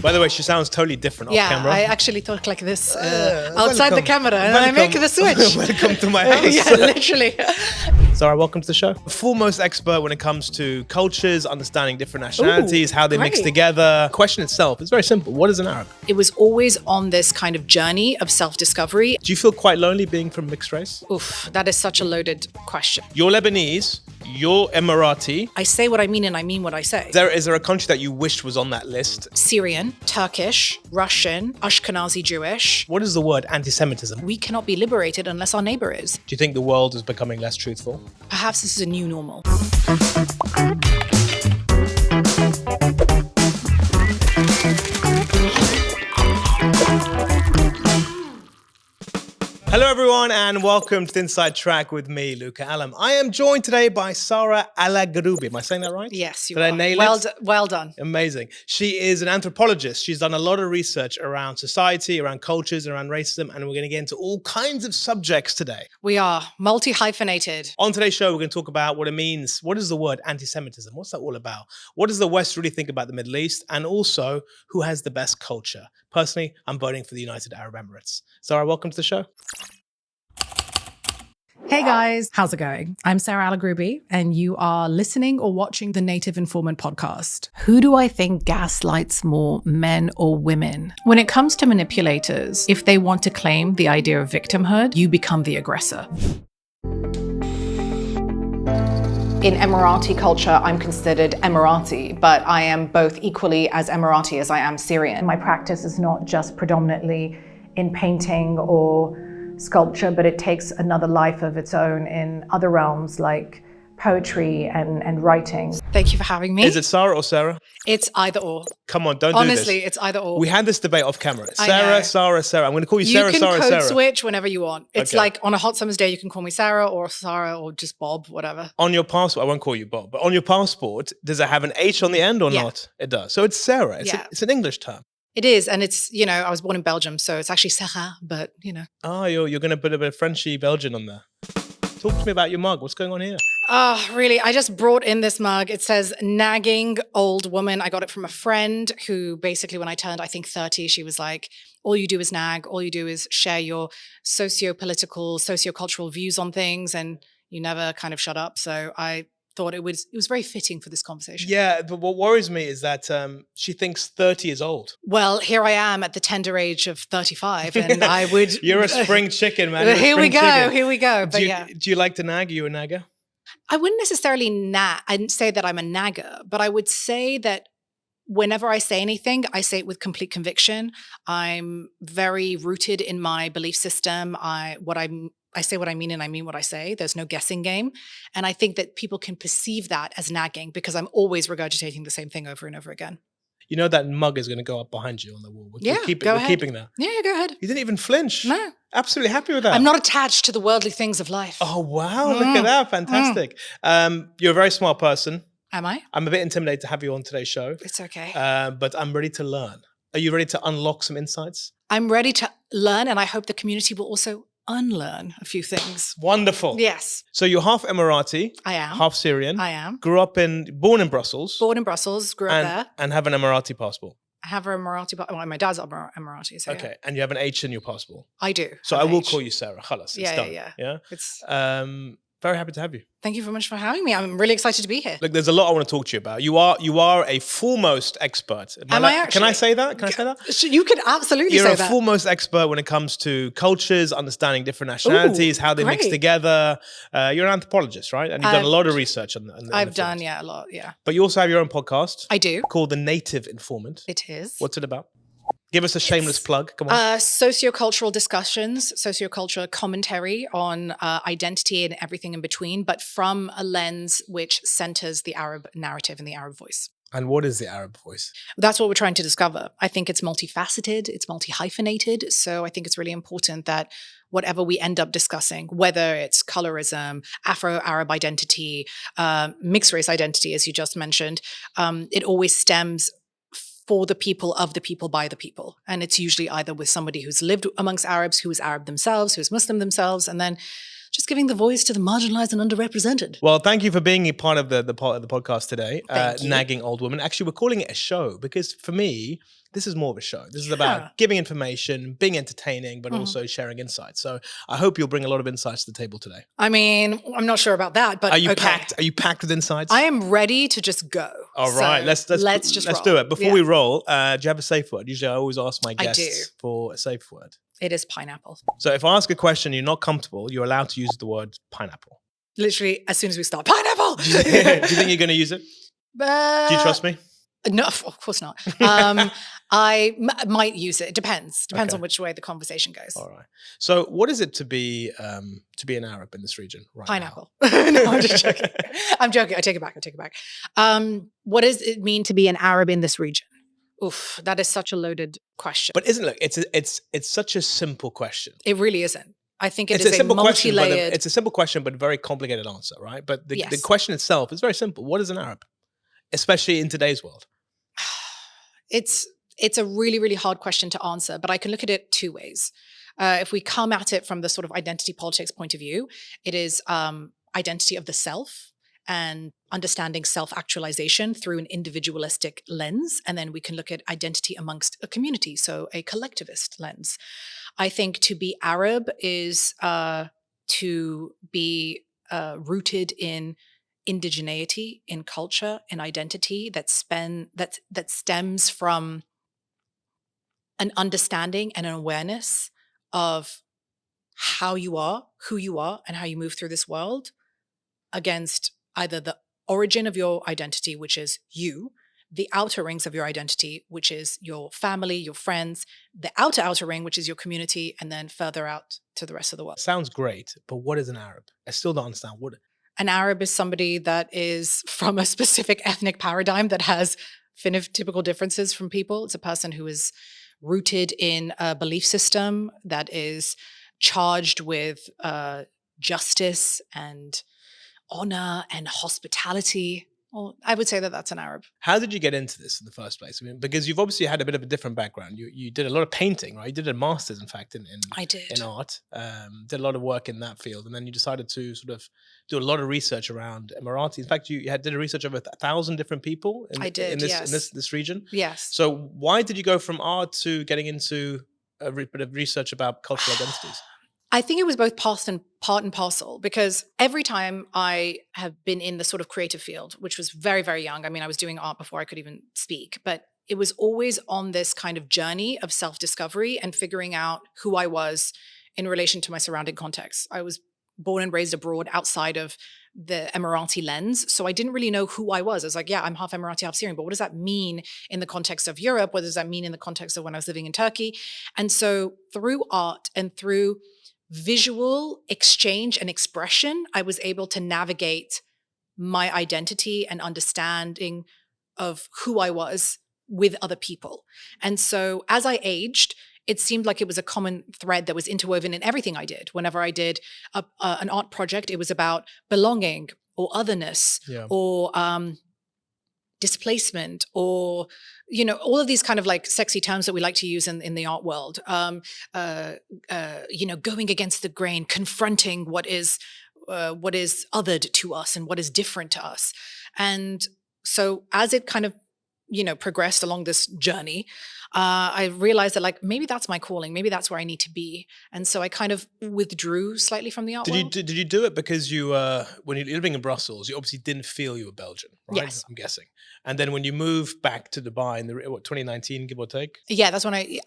By the way, she sounds totally different off camera. I actually talk like this outside the camera, and I make the switch. Welcome to my house. Yeah, literally. Sarah, welcome to the show. Foremost expert when it comes to cultures, understanding different nationalities, how they mix together. The question itself is very simple. What is an Arab? It was always on this kind of journey of self-discovery. Do you feel quite lonely being from mixed race? Oof, that is such a loaded question. You're Lebanese, you're Emirati. I say what I mean and I mean what I say. Is there a country that you wished was on that list? Syrian, Turkish, Russian, Ashkenazi Jewish. What is the word anti-Semitism? We cannot be liberated unless our neighbor is. Do you think the world is becoming less truthful? Perhaps this is a new normal. Hello everyone and welcome to the Inside Track with me, Luca Allam. I am joined today by Sarah Alagroobi. Am I saying that right? Yes, you Did are. I nail it? Well done. Amazing. She is an anthropologist. She's done a lot of research around society, around cultures, around racism, and we're going to get into all kinds of subjects today. We are multi-hyphenated. On today's show, we're going to talk about what it means. What is the word anti-Semitism? What's that all about? What does the West really think about the Middle East? And also, who has the best culture? Personally, I'm voting for the United Arab Emirates. Sarah, welcome to the show. Hey guys, how's it going? I'm Sarah Alagroobi, and you are listening or watching the Native Informant podcast. Who do I think gaslights more, men or women? When it comes to manipulators, if they want to claim the idea of victimhood, you become the aggressor. In Emirati culture, I'm considered Emirati, but I am both equally as Emirati as I am Syrian. My practice is not just predominantly in painting or sculpture, but it takes another life of its own in other realms like poetry and writing. Thank you for having me. Is it Sarah or Sarah? It's either or. Come on, don't do this. Honestly, it's either or. We had this debate off camera. I know. Sarah. I'm going to call you Sarah, You can Sarah, code Sarah. switch whenever you want. It's Okay. like on a hot summer's day, you can call me Sarah or just Bob, whatever. On your passport, I won't call you Bob, but on your passport, does it have an H on the end or Yeah. not? It does. So it's Sarah. It's an English term. It is, and it's, I was born in Belgium, so it's actually Sarah, but, Oh, you're going to put a bit of Frenchy Belgian on there. Talk to me about your mug. What's going on here? Oh, really? I just brought in this mug. It says nagging old woman. I got it from a friend who basically, when I turned, I think 30, she was like, all you do is nag. All you do is share your socio-political, socio-cultural views on things, and you never kind of shut up. So I thought it was very fitting for this conversation. Yeah, but what worries me is that she thinks 30 is old. Well, here I am at the tender age of 35, and I would... You're a spring chicken, man. Here we go. But Do you like to nag? Are you a nagger? I wouldn't necessarily I'd say that I'm a nagger, but I would say that whenever I say anything, I say it with complete conviction. I'm very rooted in my belief system. I say what I mean and I mean what I say. There's no guessing game. And I think that people can perceive that as nagging because I'm always regurgitating the same thing over and over again. You know that mug is going to go up behind you on the wall. Go we're ahead. keeping that. Yeah, go ahead. You didn't even flinch. No. Absolutely happy with that. I'm not attached to the worldly things of life. Oh, wow. Look at that. Fantastic. You're a very smart person. Am I? I'm a bit intimidated to have you on today's show. It's okay. But I'm ready to learn. Are you ready to unlock some insights? I'm ready to learn, and I hope the community will also unlearn a few things. Wonderful. Yes. So you're half Emirati. I am. Half Syrian. I am. Born in Brussels. Born in Brussels, grew up there. And have an Emirati passport. I have a Emirati, my dad's Emirati, so Okay, and you have an H in your passport. I do. So I will call you Sarah. Khalas, it's done. Yeah. It's very happy to have you. Thank you very much for having me. I'm really excited to be here. Look, there's a lot I want to talk to you about. You are a foremost expert. Am I actually? Can I say that? You can absolutely say that. You're a foremost expert when it comes to cultures, understanding different nationalities, how they mix together. You're an anthropologist, right? And you've done a lot of research on I've done, a lot, yeah. But you also have your own podcast. I do. Called The Native Informant. It is. What's it about? Give us a shameless plug. Come on. Sociocultural discussions, sociocultural commentary on identity and everything in between, but from a lens which centers the Arab narrative and the Arab voice. And what is the Arab voice? That's what we're trying to discover. I think it's multifaceted, it's multi-hyphenated. So I think it's really important that whatever we end up discussing, whether it's colorism, Afro-Arab identity, mixed race identity, as you just mentioned, it always stems for the people, of the people, by the people. And it's usually either with somebody who's lived amongst Arabs, who is Arab themselves, who's Muslim themselves, and then just giving the voice to the marginalized and underrepresented. Well, thank you for being a part of the podcast today. Thank you. Nagging Old Woman. Actually, we're calling it a show because for me, this is more of a show. This is Yeah. about giving information, being entertaining, but also sharing insights. So I hope you'll bring a lot of insights to the table today. I mean, I'm not sure about that, but Are you okay. packed? Are you packed with insights? I am ready to just go. All right, So let's roll. do it. Before Yeah. we roll, do you have a safe word? Usually, I always ask my I guests do. for a safe word. It is pineapple. So if I ask a question, you're not comfortable, you're allowed to use the word pineapple. Literally, as soon as we start, pineapple. Do you think you're going to use it? Do you trust me? No, of course not. I might use it. It depends. Depends Okay. on which way the conversation goes. All right. So, what is it to be an Arab in this region right Pineapple. No, I'm just joking. I'm joking. I take it back. What does it mean to be an Arab in this region? Oof, that is such a loaded question. But isn't it's such a simple question. It really isn't. I think It's is a simple question, but multi-layered. it's a simple question, but very complicated answer, right? But the Yes. question itself is very simple. What is an Arab, especially in today's world? It's a really, really hard question to answer, but I can look at it two ways. If we come at it from the sort of identity politics point of view, it is identity of the self and understanding self-actualization through an individualistic lens. And then we can look at identity amongst a community, so a collectivist lens. I think to be Arab is to be rooted in indigeneity, in culture, in identity that stems from an understanding and an awareness of how you are, who you are, and how you move through this world against either the origin of your identity, which is you, the outer rings of your identity, which is your family, your friends, the outer ring, which is your community, and then further out to the rest of the world. Sounds great, but what is an Arab? I still don't understand what. An Arab is somebody that is from a specific ethnic paradigm that has phenotypical differences from people. It's a person who is rooted in a belief system that is charged with justice and honor and hospitality. Well, I would say that that's an Arab. How did you get into this in the first place? I mean, because you've obviously had a bit of a different background. You did a lot of painting, right? You did a master's, in fact, I did. in art. Did a lot of work in that field, and then you decided to sort of do a lot of research around Emirati. In fact, you did a research of 1,000 different people. I did, in this yes. in this region. Yes. So why did you go from art to getting into a bit of research about cultural identities? I think it was both part and parcel, because every time I have been in the sort of creative field, which was very, very young. I mean, I was doing art before I could even speak, but it was always on this kind of journey of self-discovery and figuring out who I was in relation to my surrounding context. I was born and raised abroad outside of the Emirati lens. So I didn't really know who I was. I was like, yeah, I'm half Emirati, half Syrian, but what does that mean in the context of Europe? What does that mean in the context of when I was living in Turkey? And so through art and through visual exchange and expression, I was able to navigate my identity and understanding of who I was with other people. And so as I aged, it seemed like it was a common thread that was interwoven in everything I did. Whenever I did an art project, it was about belonging or otherness or displacement, or, you know, all of these kind of like sexy terms that we like to use in the art world. You know, going against the grain, confronting what is othered to us and what is different to us. And so as it kind of, you know, progressed along this journey, I realized that like, maybe that's my calling. Maybe that's where I need to be. And so I kind of withdrew slightly from the art world. Did you do it because you, when you're living in Brussels, you obviously didn't feel you were Belgian, right? Yes. I'm guessing. And then when you moved back to Dubai in 2019, give or take? Yeah, that's when I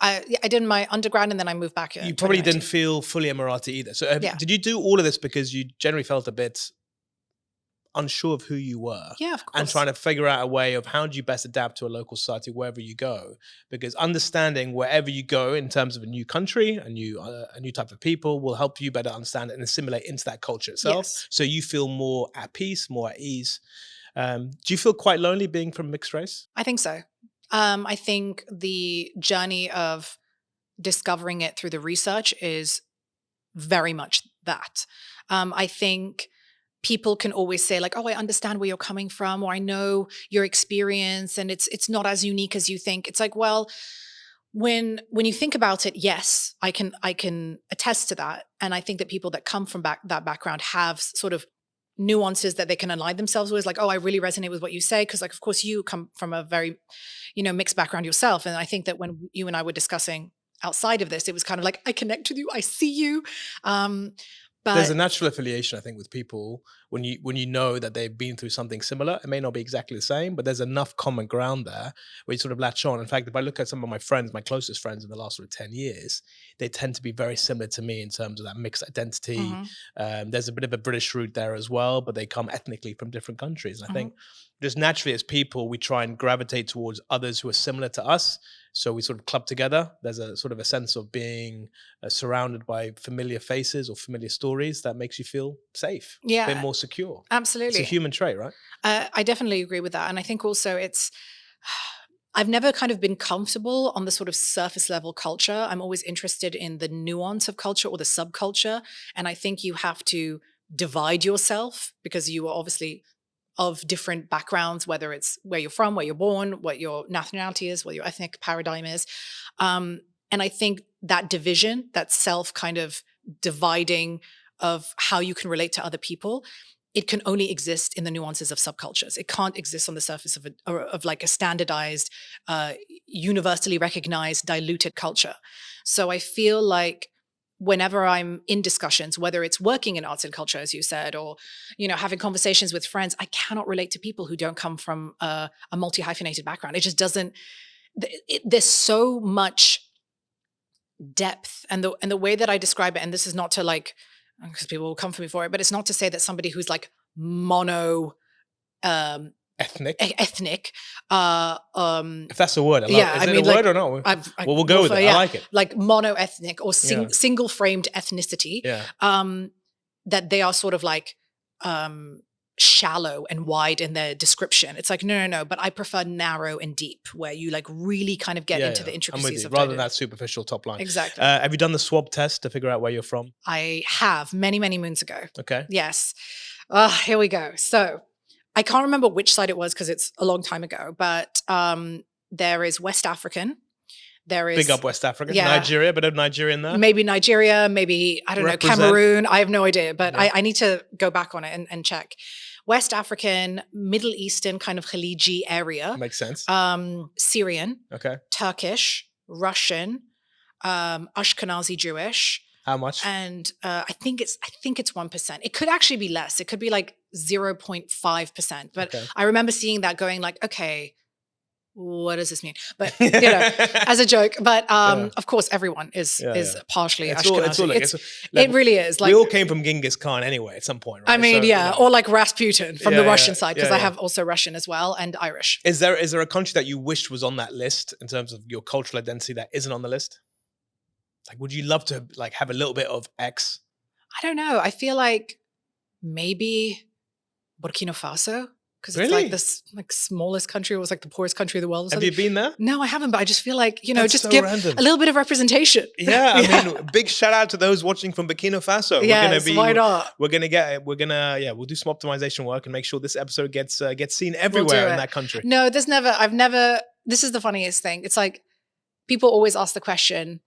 did my undergrad, and then I moved back. You probably didn't feel fully Emirati either. So did you do all of this because you generally felt a bit unsure of who you were? Yeah, of course. And trying to figure out a way of how do you best adapt to a local society wherever you go? Because understanding wherever you go in terms of a new country, a new type of people will help you better understand and assimilate into that culture itself. Yes. So you feel more at peace, more at ease. Do you feel quite lonely being from mixed race? I think so. I think the journey of discovering it through the research is very much that. I think people can always say like, oh, I understand where you're coming from, or I know your experience and it's not as unique as you think. It's like, well, when you think about it, yes, I can attest to that. And I think that people that come from that background have sort of nuances that they can align themselves with, like, oh, I really resonate with what you say, because like, of course, you come from a very, mixed background yourself. And I think that when you and I were discussing outside of this, it was kind of like, I connect with you, I see you. But there's a natural affiliation, I think, with people when you know that they've been through something similar. It may not be exactly the same, but there's enough common ground there where you sort of latch on. In fact, if I look at some of my friends, my closest friends in the last sort of 10 years, they tend to be very similar to me in terms of that mixed identity. There's a bit of a British root there as well, but they come ethnically from different countries. And I think just naturally as people, we try and gravitate towards others who are similar to us. So we sort of club together. There's a sort of a sense of being surrounded by familiar faces or familiar stories that makes you feel safe, a bit more secure. Absolutely. It's a human trait, right? I definitely agree with that. And I think also I've never kind of been comfortable on the sort of surface level culture. I'm always interested in the nuance of culture or the subculture. And I think you have to divide yourself because you are obviously of different backgrounds, whether it's where you're from, where you're born, what your nationality is, what your ethnic paradigm is. And I think that division, that self kind of dividing of how you can relate to other people, it can only exist in the nuances of subcultures. It can't exist on the surface of like a standardized, universally recognized, diluted culture. So I feel like whenever I'm in discussions, whether it's working in arts and culture, as you said, or, having conversations with friends, I cannot relate to people who don't come from a multi-hyphenated background. It just doesn't, there's so much depth. And the way that I describe it, and this is not to like, because people will come for me for it, but it's not to say that somebody who's like mono, ethnic. If that's a word, I love it. Is it a word or not? Well, we'll go with it. I like it. Like mono-ethnic or single-framed ethnicity. That they are sort of like shallow and wide in their description. It's like no. But I prefer narrow and deep, where you like really kind of get into the intricacies of rather than that superficial top line. Exactly. Have you done the swab test to figure out where you're from? I have many moons ago. Okay. Yes. Here we go. So I can't remember which side it was because it's a long time ago, but there is West African. There is big up West Africa, Nigeria, a bit of Nigeria in there. Maybe Nigeria, maybe, I don't know, Cameroon. I have no idea, but I need to go back on it and check. West African, Middle Eastern kind of Khaliji area. Makes sense. Syrian. Okay. Turkish, Russian, Ashkenazi Jewish. How much? And I think it's 1%. It could actually be less. It could be like 0.5%. But I remember seeing that going like, okay, what does this mean? But as a joke. But of course, everyone is partially Ashkenazi. It really is. Like, we all came from Genghis Khan anyway at some point, right? I mean, or like Rasputin from the Russian side, because I have also Russian as well and Irish. Is there a country that you wished was on that list in terms of your cultural identity that isn't on the list? Like, would you love to like have a little bit of X? I don't know. I feel like maybe Burkina Faso, because it's Really? like this like smallest country. It was like the poorest country of the world. Have you been there? No, I haven't. But I just feel like That's just so give random. a little bit of representation. Yeah, I mean, big shout out to those watching from Burkina Faso. Yes, why not? We'll do some optimization work and make sure this episode gets seen everywhere in that country. No, this is the funniest thing. It's like people always ask the question,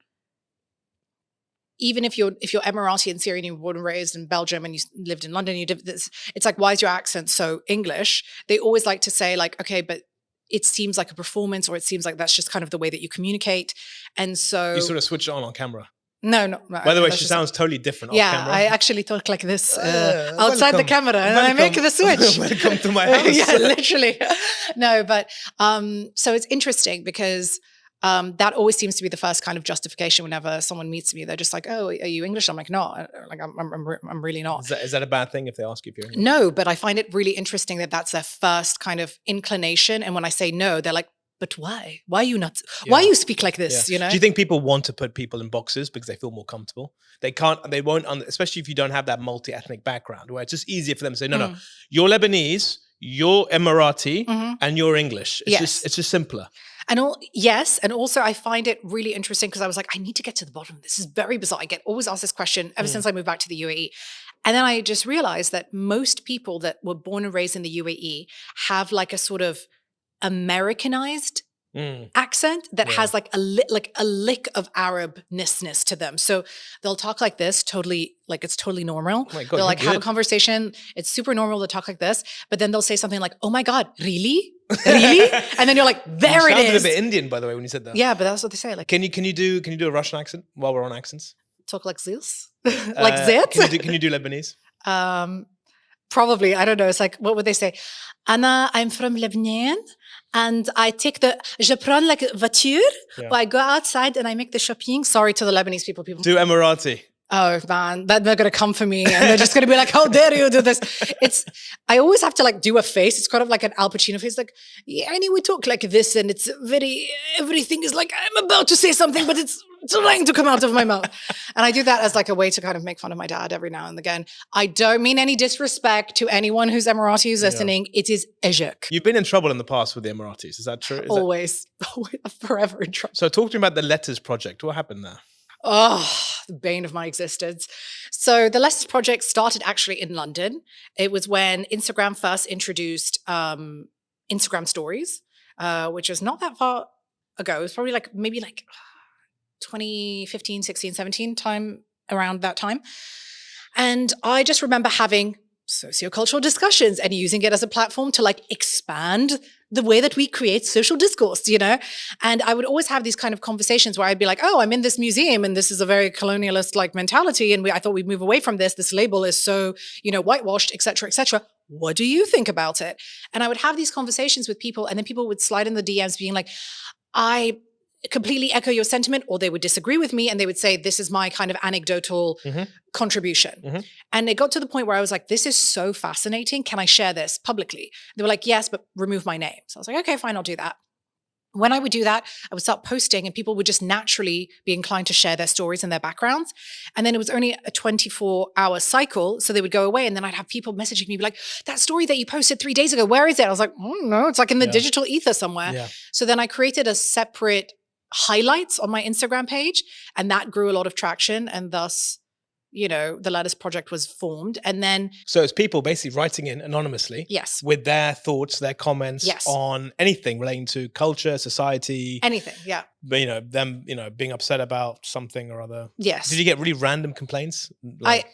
even if you're Emirati and Syrian, you were born and raised in Belgium and you lived in London, you did this, it's like, why is your accent so English? They always like to say like, okay, but it seems like a performance, or it seems like that's just kind of the way that you communicate. And so you sort of switch it on camera. No. By the way, she sounds totally different off camera. I actually talk like this outside the camera, and I make the switch. Welcome to my house. Yeah, literally. No, but so it's interesting because that always seems to be the first kind of justification whenever someone meets me. They're just like, "Oh, are you English?" I'm like, "No, like I'm really not." Is that a bad thing if they ask you if you're English? No, but I find it really interesting that that's their first kind of inclination. And when I say no, they're like, "But why? Why are you not? Why you speak like this?" You know? Do you think people want to put people in boxes because they feel more comfortable? They won't, especially if you don't have that multi-ethnic background, where it's just easier for them to say, "No, you're Lebanese, you're Emirati, and you're English." It's just simpler. And also I find it really interesting because I was like, I need to get to the bottom of this. This is very bizarre. I get always asked this question ever since I moved back to the UAE. And then I just realized that most people that were born and raised in the UAE have like a sort of Americanized accent. accent that has like a lick of Arabness to them. So they'll talk like this, totally, like it's totally normal. Oh my God, they'll like you're have a good. conversation. It's super normal to talk like this, but then they'll say something like, "Oh my God, really? Really?" And then you're like, "There it You sounded is." a bit Indian, by the way, when you said that. Yeah, but that's what they say. Like, Can you do a Russian accent while we're on accents? talk like this, like zit. Can you do Lebanese? Probably, I don't know. It's like, what would they say? Anna, I'm from Lebanon, and I take je prends like voiture, or I go outside and I make the shopping. Sorry to the Lebanese people. Do Emirati. Oh man, they're going to come for me and they're just going to be like, how dare you do this? I always have to like do a face. It's kind of like an Al Pacino face. Like, yeah, I know we talk like this and it's everything is like, I'm about to say something, but it's trying to come out of my mouth. And I do that as like a way to kind of make fun of my dad every now and again. I don't mean any disrespect to anyone who's Emirati who's listening. It is ejek. You've been in trouble in the past with the Emiratis. Is that true? Always, forever in trouble. So talk to me about the Letters Project. What happened there? Oh, the bane of my existence. So the Letters Project started actually in London. It was when Instagram first introduced Instagram stories, which was not that far ago. It was probably maybe 2015, 16, 17 time, around that time. And I just remember having sociocultural discussions and using it as a platform to like expand the way that we create social discourse, you know? And I would always have these kind of conversations where I'd be like, oh, I'm in this museum and this is a very colonialist like mentality. And I thought we'd move away from this. This label is so, whitewashed, et cetera, et cetera. What do you think about it? And I would have these conversations with people and then people would slide in the DMs being like, I completely echo your sentiment, or they would disagree with me and they would say, this is my kind of anecdotal contribution. And it got to the point where I was like, this is so fascinating. Can I share this publicly? They were like, yes, but remove my name. So I was like, okay, fine, I'll do that. When I would do that, I would start posting and people would just naturally be inclined to share their stories and their backgrounds. And then it was only a 24-hour cycle. So they would go away and then I'd have people messaging me like, that story that you posted 3 days ago, where is it? I was like, no, it's like in the digital ether somewhere. Yeah. So then I created a separate highlights on my Instagram page and that grew a lot of traction and thus, the Letters Project was formed. And then so it's people basically writing in anonymously, yes, with their thoughts, their comments on anything relating to culture, society, anything, yeah. But them, being upset about something or other. Yes. Did you get really random complaints?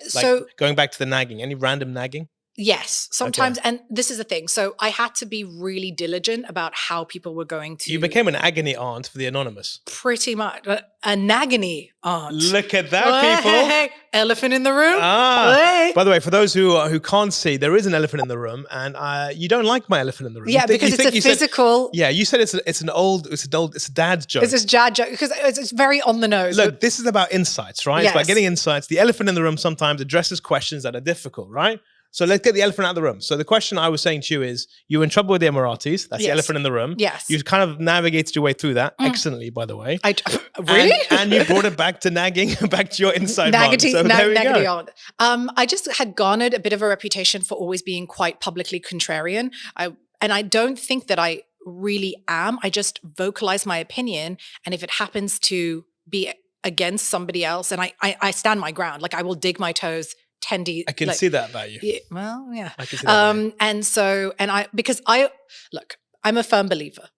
So going back to the nagging, any random nagging? Yes, sometimes. Okay. And this is the thing. So I had to be really diligent about how people were going to. You became an agony aunt for the anonymous. Pretty much. A nagony aunt. Look at that, people. Hey. Elephant in the room. By the way, for those who can't see, there is an elephant in the room, and you don't like my elephant in the room. Yeah, because it's a physical. You said it's a dad's joke. It's a dad joke because it's very on the nose. Look, this is about insights, right? Yes. It's about getting insights. The elephant in the room sometimes addresses questions that are difficult, right? So let's get the elephant out of the room. So the question I was saying to you is, you were in trouble with the Emiratis. That's the elephant in the room. Yes. You kind of navigated your way through that excellently, by the way. Really? And you brought it back to nagging, back to your inside one. So there we go. I just had garnered a bit of a reputation for always being quite publicly contrarian. And I don't think that I really am. I just vocalize my opinion. And if it happens to be against somebody else, and I stand my ground, like I will dig my toes. I can see that about you. Yeah, well, yeah. I can see that I'm a firm believer.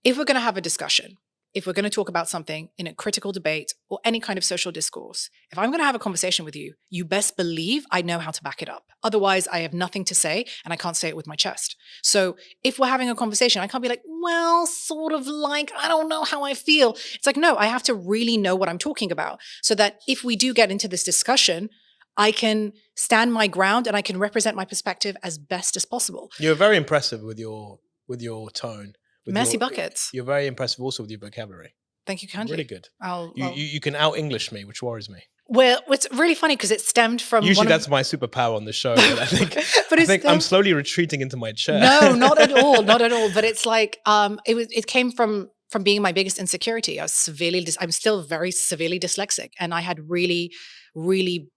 If we're going to have a discussion, if we're going to talk about something in a critical debate or any kind of social discourse, if I'm going to have a conversation with you, you best believe I know how to back it up. Otherwise, I have nothing to say and I can't say it with my chest. So if we're having a conversation, I can't be like, well, sort of like, I don't know how I feel. It's like, no, I have to really know what I'm talking about so that if we do get into this discussion, I can stand my ground and I can represent my perspective as best as possible. You're very impressive with your tone. Messy buckets. You're very impressive also with your vocabulary. Thank you kindly. Really good. You can out-English me, which worries me. Well, it's really funny because it stemmed from usually that's my superpower on the show. But I think I'm slowly retreating into my chair. No, not at all, not at all. But it's like it came from being my biggest insecurity. I'm still very severely dyslexic, and I had really, really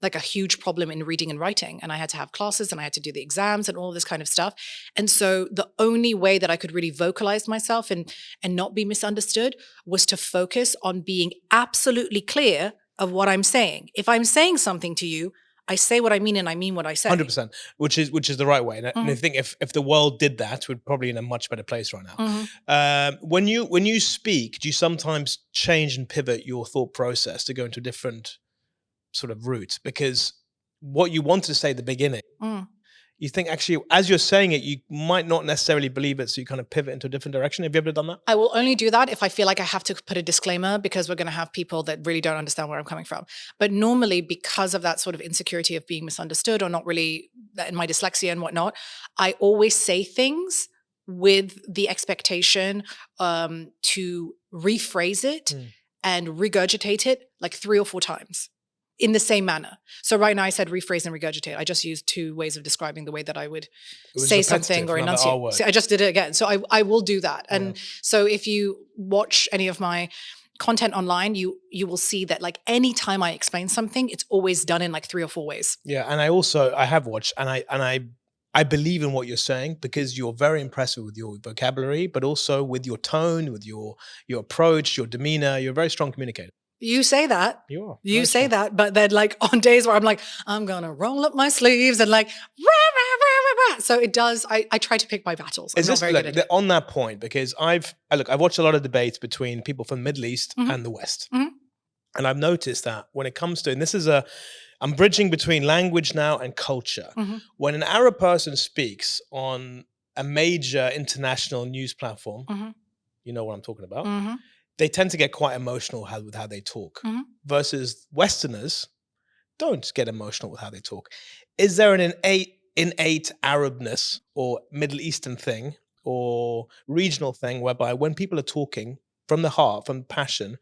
like a huge problem in reading and writing. And I had to have classes and I had to do the exams and all this kind of stuff. And so the only way that I could really vocalize myself and not be misunderstood was to focus on being absolutely clear of what I'm saying. If I'm saying something to you, I say what I mean and I mean what I say. 100%, which is the right way. And I think if the world did that, we're probably in a much better place right now. When you speak, do you sometimes change and pivot your thought process to go into a different sort of route? Because what you wanted to say at the beginning, you think actually, as you're saying it, you might not necessarily believe it, so you kind of pivot into a different direction. Have you ever done that? I will only do that if I feel like I have to put a disclaimer, because we're going to have people that really don't understand where I'm coming from. But normally, because of that sort of insecurity of being misunderstood or not really, and my dyslexia and whatnot, I always say things with the expectation to rephrase it and regurgitate it like 3 or 4 times in the same manner. So right now I said rephrase and regurgitate. I just used 2 ways of describing the way that I would say something or enunciate. See, I just did it again. So I will do that. And so if you watch any of my content online, you will see that like anytime I explain something, it's always done in like 3 or 4 ways. Yeah, and I have watched, and I believe in what you're saying, because you're very impressive with your vocabulary, but also with your tone, with your approach, your demeanor. You're a very strong communicator. You say that. You are. You say that, but then like on days where I'm like, I'm going to roll up my sleeves and like, rah, rah, rah, rah, rah. So it does, I try to pick my battles. I'm not very good at it. On that point, because I've watched a lot of debates between people from the Middle East and the West. And I've noticed that when it comes to, and this is I'm bridging between language now and culture. When an Arab person speaks on a major international news platform, you know what I'm talking about, they tend to get quite emotional with how they talk, versus Westerners don't get emotional with how they talk. Is there an innate Arabness or Middle Eastern thing or regional thing whereby when people are talking from the heart, from passion,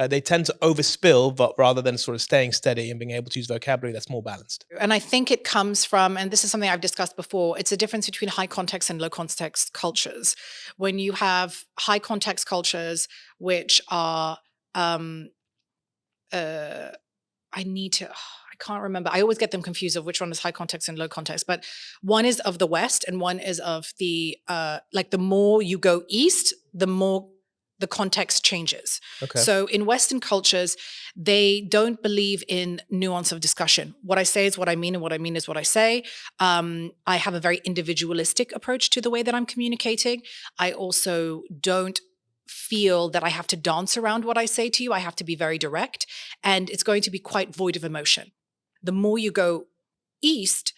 they tend to overspill, but rather than sort of staying steady and being able to use vocabulary that's more balanced? And I think it comes from, and this is something I've discussed before, it's a difference between high context and low context cultures. When you have high context cultures, which are, I can't remember. I always get them confused of which one is high context and low context, but one is of the West and one is of the, like the more you go east, the more the context changes. Okay. So in Western cultures, they don't believe in nuance of discussion. What I say is what I mean, and what I mean is what I say. I have a very individualistic approach to the way that I'm communicating. I also don't feel that I have to dance around what I say to you. I have to be very direct, and it's going to be quite void of emotion. The more you go east,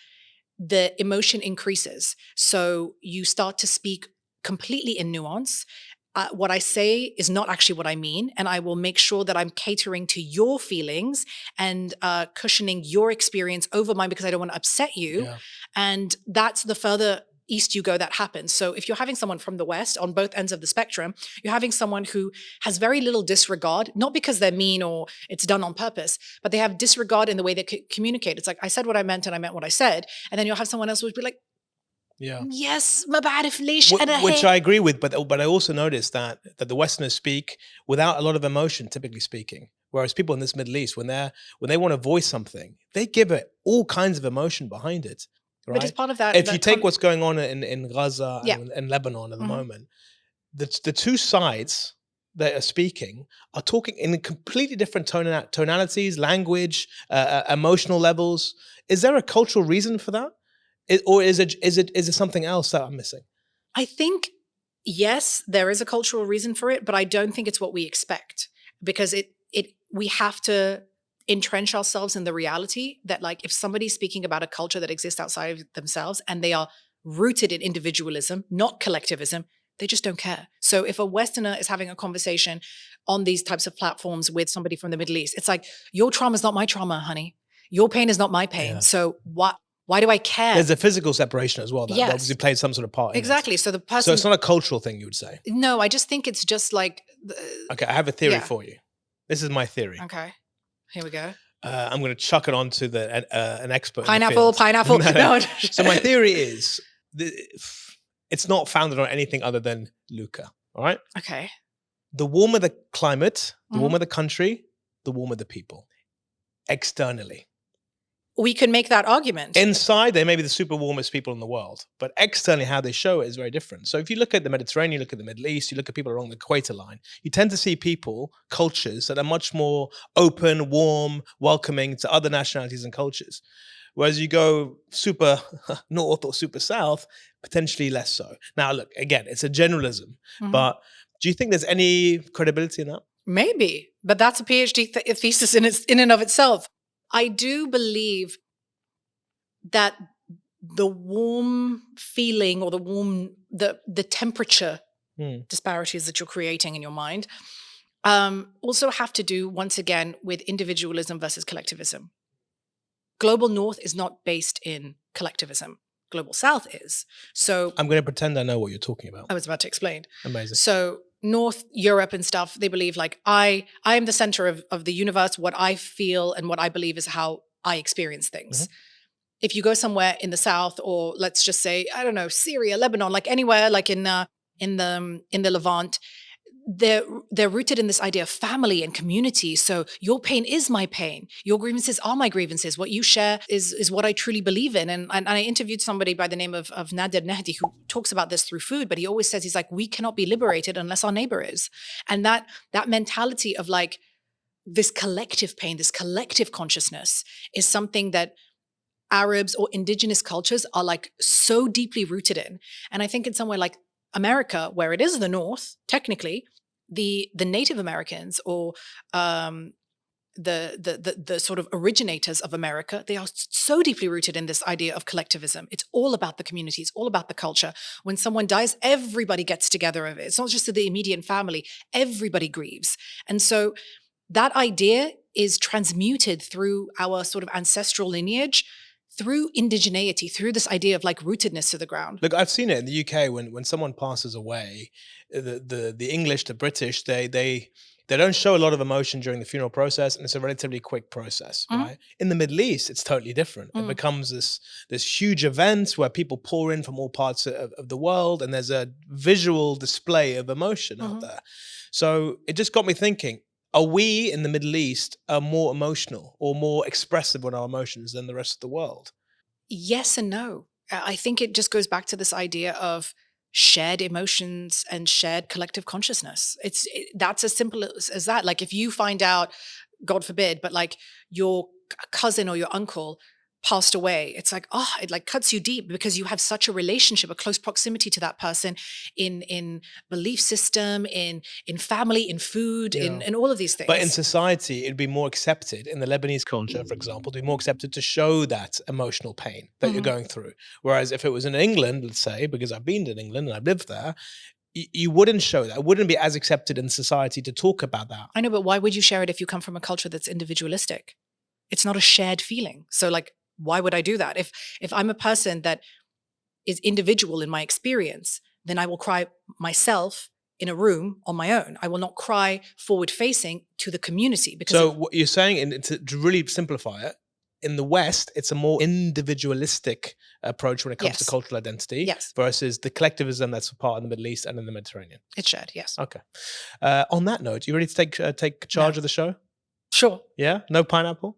the emotion increases. So you start to speak completely in nuance. What I say is not actually what I mean, and I will make sure that I'm catering to your feelings and cushioning your experience over mine, because I don't want to upset you. Yeah. And that's the further east you go that happens. So if you're having someone from the West on both ends of the spectrum, you're having someone who has very little disregard, not because they're mean or it's done on purpose, but they have disregard in the way they communicate. It's like, I said what I meant and I meant what I said. And then you'll have someone else who would be like, yes, ما بعرف ليش أنا which I agree with, but I also noticed that the Westerners speak without a lot of emotion, typically speaking. Whereas people in this Middle East, when they want to voice something, they give it all kinds of emotion behind it. Right? But it's part of that. If you take what's going on in Gaza and Lebanon at the moment, the two sides that are speaking are talking in completely different tonalities, language, emotional levels. Is there a cultural reason for that? Or is it something else that I'm missing? I think, yes, there is a cultural reason for it, but I don't think it's what we expect, because we have to entrench ourselves in the reality that, like, if somebody's speaking about a culture that exists outside of themselves and they are rooted in individualism, not collectivism, they just don't care. So if a Westerner is having a conversation on these types of platforms with somebody from the Middle East, it's like, your trauma is not my trauma, honey. Your pain is not my pain. Yeah. So why do I care? There's a physical separation as well. That obviously played some sort of part in exactly. it. So the person. So it's not a cultural thing, you would say? No, I just think it's just like. Okay, I have a theory for you. This is my theory. Okay, here we go. I'm going to chuck it on to an expert. Pineapple. No. So my theory is it's not founded on anything other than Luca. All right. Okay. The warmer the climate, the warmer the country, the warmer the people. Externally. We can make that argument. Inside, they may be the super warmest people in the world, but externally, how they show it is very different. So if you look at the Mediterranean, you look at the Middle East, you look at people along the equator line, you tend to see people, cultures that are much more open, warm, welcoming to other nationalities and cultures. Whereas you go super north or super south, potentially less so. Now, look, again, it's a generalism, but do you think there's any credibility in that? Maybe, but that's a PhD thesis in and of itself. I do believe that the warm feeling or the temperature disparities that you're creating in your mind also have to do, once again, with individualism versus collectivism. Global North is not based in collectivism. Global South is. So I'm going to pretend I know what you're talking about. I was about to explain. Amazing. So North Europe and stuff, they believe like I am the center of the universe. What I feel and what I believe is how I experience things. If you go somewhere in the South, or let's just say, I don't know, Syria, Lebanon, like anywhere, like in the Levant, they're rooted in this idea of family and community. So your pain is my pain. Your grievances are my grievances. What you share is what I truly believe in. And I interviewed somebody by the name of Nader Nehdi who talks about this through food, but he always says, he's like, we cannot be liberated unless our neighbor is. And that mentality of like this collective pain, this collective consciousness is something that Arabs or indigenous cultures are like so deeply rooted in. And I think in somewhere like America, where it is the North, technically, the Native Americans or the sort of originators of America, they are so deeply rooted in this idea of collectivism. It's all about the community. It's all about the culture. When someone dies, everybody gets together of it. It's not just the immediate family. Everybody grieves. And so that idea is transmuted through our sort of ancestral lineage, through indigeneity, through this idea of like rootedness to the ground. Look, I've seen it in the UK when someone passes away, the English, the British, they don't show a lot of emotion during the funeral process, and it's a relatively quick process, right? In the Middle East, it's totally different. It becomes this huge event where people pour in from all parts of the world, and there's a visual display of emotion out there. So it just got me thinking, are we in the Middle East more emotional or more expressive with our emotions than the rest of the world? Yes and no. I think it just goes back to this idea of shared emotions and shared collective consciousness. That's as simple as that. Like if you find out, God forbid, but like your cousin or your uncle passed away, it's like, it like cuts you deep because you have such a relationship, a close proximity to that person in belief system, in family, in food, in all of these things. But in society, it'd be more accepted in the Lebanese culture, for example, to be more accepted to show that emotional pain that you're going through. Whereas if it was in England, let's say, because I've been to England and I've lived there, you wouldn't show that. It wouldn't be as accepted in society to talk about that. I know, but why would you share it if you come from a culture that's individualistic? It's not a shared feeling. So like, why would I do that? If I'm a person that is individual in my experience, then I will cry myself in a room on my own. I will not cry forward facing to the community. Because so what you're saying, and to really simplify it, in the West, it's a more individualistic approach when it comes to cultural identity versus the collectivism that's a part in the Middle East and in the Mediterranean. It's shared, yes. Okay. On that note, you ready to take charge of the show? Sure. Yeah? No pineapple?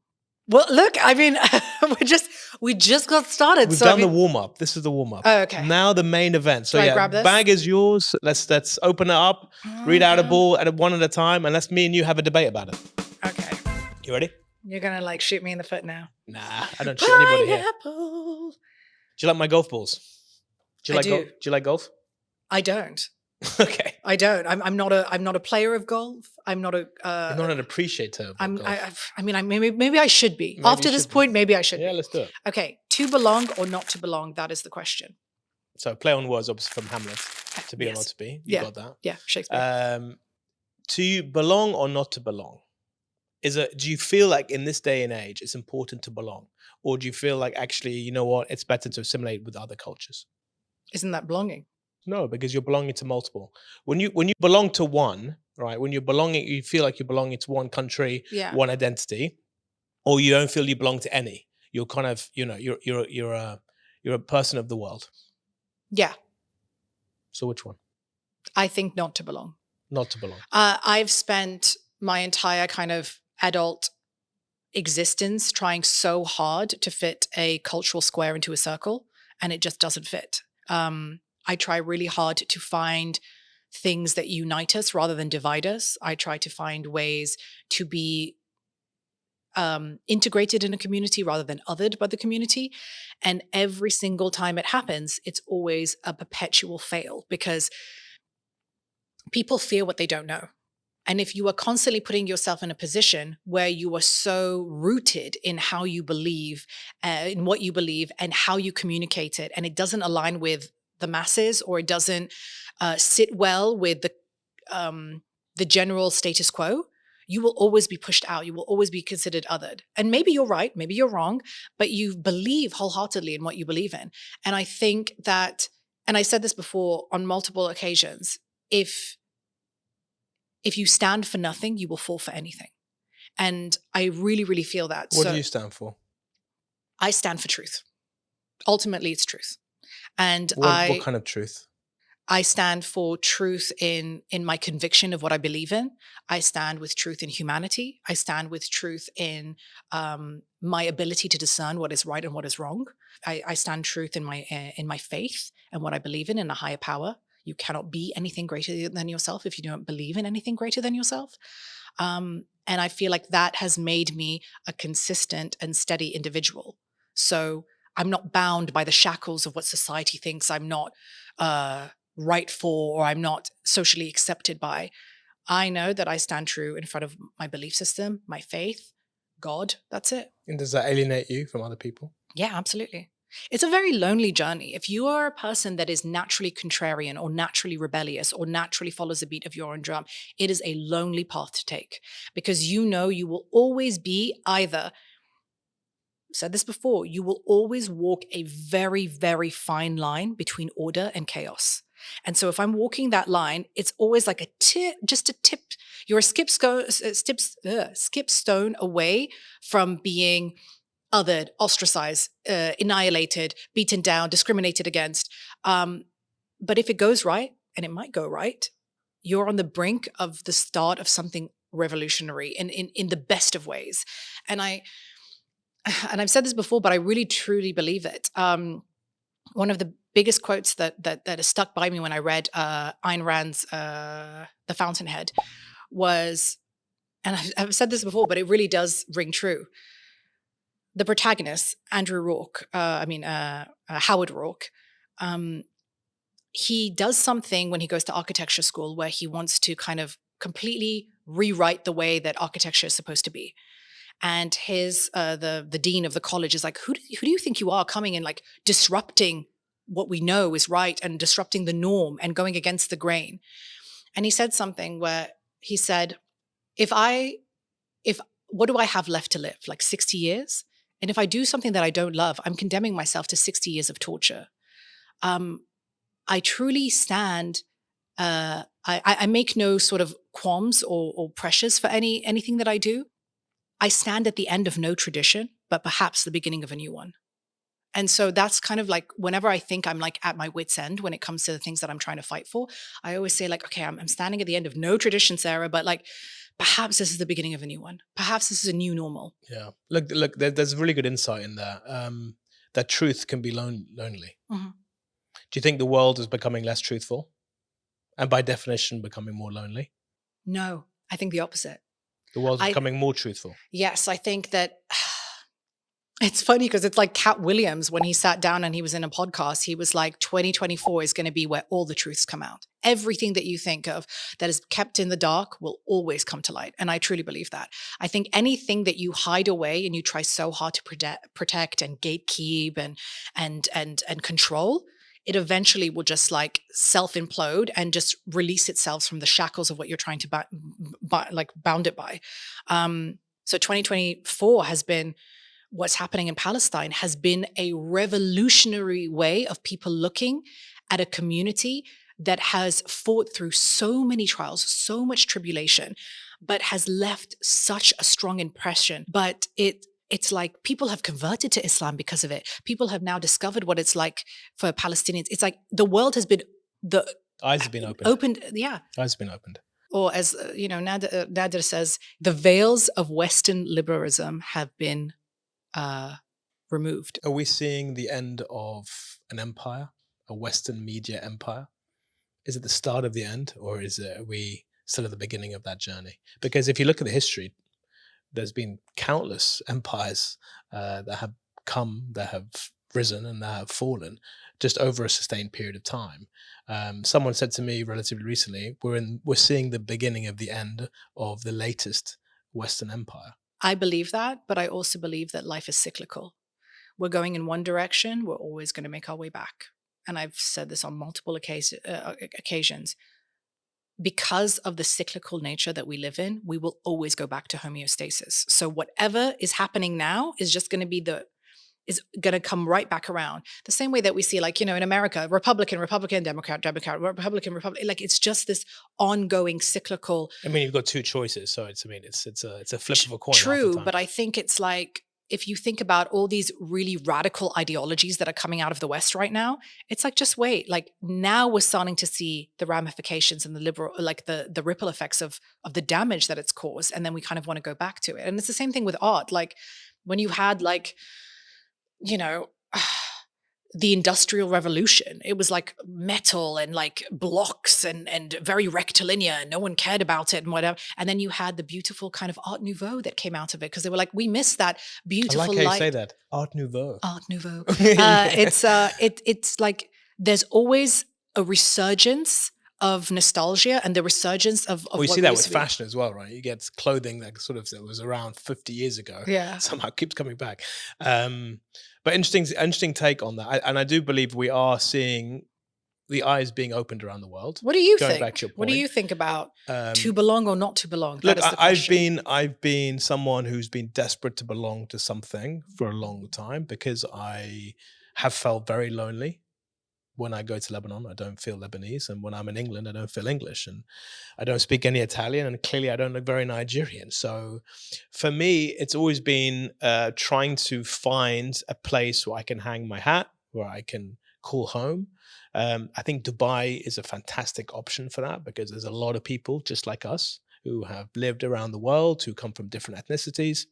Well, look, I mean, we just got started. We've done the warm-up. This is the warm-up. Oh, okay. Now the main event. So I grab this? Bag is yours. Let's open it up, read out a ball one at a time, and let's me and you have a debate about it. Okay. You ready? You're going to like shoot me in the foot now. Nah, I don't shoot anybody here. Do you like my golf balls? Do you like golf? I don't. Okay. I don't. I'm not a player of golf. I'm not a. You're not an appreciator of golf. Maybe I should be. Maybe After this point, maybe I should be. Yeah, let's do it. Okay. To belong or not to belong? That is the question. So play on words, obviously from Hamlet. To be or not to be. You got that. Yeah, Shakespeare. To belong or not to belong? Do you feel like in this day and age it's important to belong? Or do you feel like actually, you know what, it's better to assimilate with other cultures? Isn't that belonging? No, because you're belonging to multiple. When you belong to one, right? When you're belonging, you feel like you're belonging to one country, one identity, or you don't feel you belong to any. You're kind of, you're a person of the world. Yeah. So which one? I think not to belong. Not to belong. I've spent my entire kind of adult existence trying so hard to fit a cultural square into a circle, and it just doesn't fit. I try really hard to find things that unite us rather than divide us. I try to find ways to be integrated in a community rather than othered by the community. And every single time it happens, it's always a perpetual fail because people fear what they don't know. And if you are constantly putting yourself in a position where you are so rooted in how you believe, in what you believe and how you communicate it, and it doesn't align with the masses or it doesn't sit well with the general status quo, you will always be pushed out. You will always be considered othered. And maybe you're right, maybe you're wrong, but you believe wholeheartedly in what you believe in. And I think that, and I said this before on multiple occasions, if you stand for nothing, you will fall for anything. And I really, really feel that. What do you stand for? I stand for truth. Ultimately, it's truth. And what kind of truth? I stand for truth in my conviction of what I believe in. I stand with truth in humanity. I stand with truth in my ability to discern what is right and what is wrong. I stand truth in my faith and what I believe in a higher power. You cannot be anything greater than yourself if you don't believe in anything greater than yourself. And I feel like that has made me a consistent and steady individual. So I'm not bound by the shackles of what society thinks I'm not right for or I'm not socially accepted by. I know that I stand true in front of my belief system, my faith, God, that's it. And does that alienate you from other people? Yeah, absolutely. It's a very lonely journey. If you are a person that is naturally contrarian or naturally rebellious or naturally follows the beat of your own drum, it is a lonely path to take because you know you will always be either, said this before, you will always walk a very, very fine line between order and chaos. And so if I'm walking that line, it's always like a tip, just a tip. You're a skip stone away from being othered, ostracized, annihilated, beaten down, discriminated against. But if it goes right, and it might go right, you're on the brink of the start of something revolutionary in the best of ways. And I've said this before, but I really truly believe it. One of the biggest quotes that has stuck by me when I read Ayn Rand's The Fountainhead was, and I've said this before, but it really does ring true. The protagonist, Howard Rourke, he does something when he goes to architecture school where he wants to kind of completely rewrite the way that architecture is supposed to be. And the dean of the college is like, who do you think you are, coming and like disrupting what we know is right and disrupting the norm and going against the grain? And he said something where he said, what do I have left to live? Like 60 years? And if I do something that I don't love, I'm condemning myself to 60 years of torture. I truly stand, I make no sort of qualms or pressures for anything that I do. I stand at the end of no tradition, but perhaps the beginning of a new one. And so that's kind of like, whenever I think I'm like at my wit's end when it comes to the things that I'm trying to fight for, I always say like, okay, I'm standing at the end of no tradition, Sarah, but like, perhaps this is the beginning of a new one. Perhaps this is a new normal. Yeah. Look, there's really good insight in that. That truth can be lonely. Mm-hmm. Do you think the world is becoming less truthful? And by definition, becoming more lonely? No, I think the opposite. The world's becoming more truthful. Yes, I think that it's funny because it's like Cat Williams, when he sat down and he was in a podcast, he was like, 2024 is going to be where all the truths come out. Everything that you think of that is kept in the dark will always come to light. And I truly believe that. I think anything that you hide away and you try so hard to protect and gatekeep and control, it eventually will just like self-implode and just release itself from the shackles of what you're trying to bound it by. So 2024 has been, what's happening in Palestine has been a revolutionary way of people looking at a community that has fought through so many trials, so much tribulation, but has left such a strong impression. But it's like people have converted to Islam because of it. People have now discovered what it's like for Palestinians. It's like the world has been, the eyes have been opened. Yeah. Eyes have been opened. Or as, Nader says, the veils of Western liberalism have been removed. Are we seeing the end of an empire, a Western media empire? Is it the start of the end, or are we still at the beginning of that journey? Because if you look at the history, there's been countless empires that have come, that have risen, and that have fallen just over a sustained period of time. Someone said to me relatively recently, we're seeing the beginning of the end of the latest Western empire. I believe that, but I also believe that life is cyclical. We're going in one direction, we're always going to make our way back. And I've said this on multiple occasions. Because of the cyclical nature that we live in, we will always go back to homeostasis. So whatever is happening now is just going to be is going to come right back around. The same way that we see, like, in America, Republican, Democrat, Republican. Like, it's just this ongoing cyclical. I mean, you've got two choices, so it's a flip of a coin. True, but I think it's like, if you think about all these really radical ideologies that are coming out of the West right now, it's like, just wait. Like, now we're starting to see the ramifications and the ripple effects of the damage that it's caused. And then we kind of want to go back to it. And it's the same thing with art. Like, when you had the Industrial Revolution, it was like metal and like blocks and very rectilinear, and no one cared about it and whatever. And then you had the beautiful kind of Art Nouveau that came out of it, because they were like, we miss that beautiful I like how light. you say that, Art Nouveau. Art Nouveau. It's like there's always a resurgence of nostalgia and the resurgence of well, you see that with fashion as well, right? You get clothing that was around 50 years ago. Yeah. Somehow keeps coming back. But interesting take on that. I do believe we are seeing the eyes being opened around the world. What do you Going think? back to your What do point. you think about to belong or not to belong? Look, That is the question. I've been someone who's been desperate to belong to something for a long time, because I have felt very lonely. When I go to Lebanon, I don't feel Lebanese. And when I'm in England, I don't feel English. And I don't speak any Italian. And clearly, I don't look very Nigerian. So for me, it's always been trying to find a place where I can hang my hat, where I can call home. I think Dubai is a fantastic option for that, because there's a lot of people just like us who have lived around the world, who come from different ethnicities,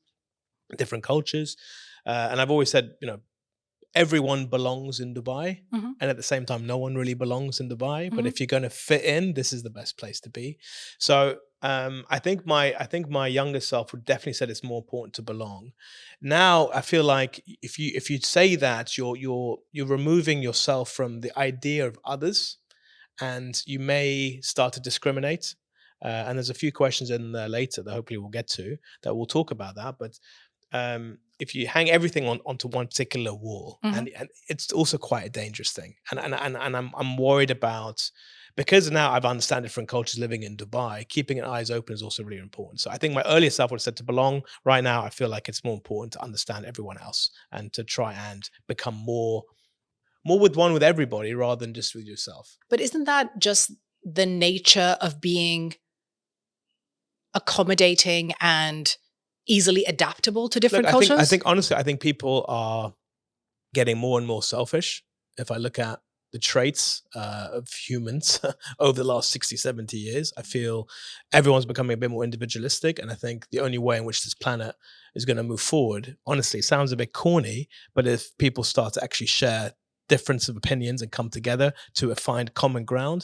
different cultures. And I've always said, everyone belongs in Dubai, and at the same time, no one really belongs in Dubai. But if you're going to fit in, this is the best place to be. So I think my younger self would definitely say it's more important to belong. Now I feel like if you say that, you're removing yourself from the idea of others, and you may start to discriminate. And there's a few questions in there later that hopefully we'll get to, that we'll talk about that. But if you hang everything onto one particular wall, and it's also quite a dangerous thing. And I'm worried about, because now I've understand different cultures living in Dubai, keeping eyes open is also really important. So I think my earlier self would have said to belong. Right now, I feel like it's more important to understand everyone else and to try and become more with everybody rather than just with yourself. But isn't that just the nature of being accommodating and easily adaptable to different cultures? I think honestly, I think people are getting more and more selfish. If I look at the traits of humans over the last 60, 70 years, I feel everyone's becoming a bit more individualistic. And I think the only way in which this planet is going to move forward, honestly, sounds a bit corny, but if people start to actually share difference of opinions and come together to find common ground,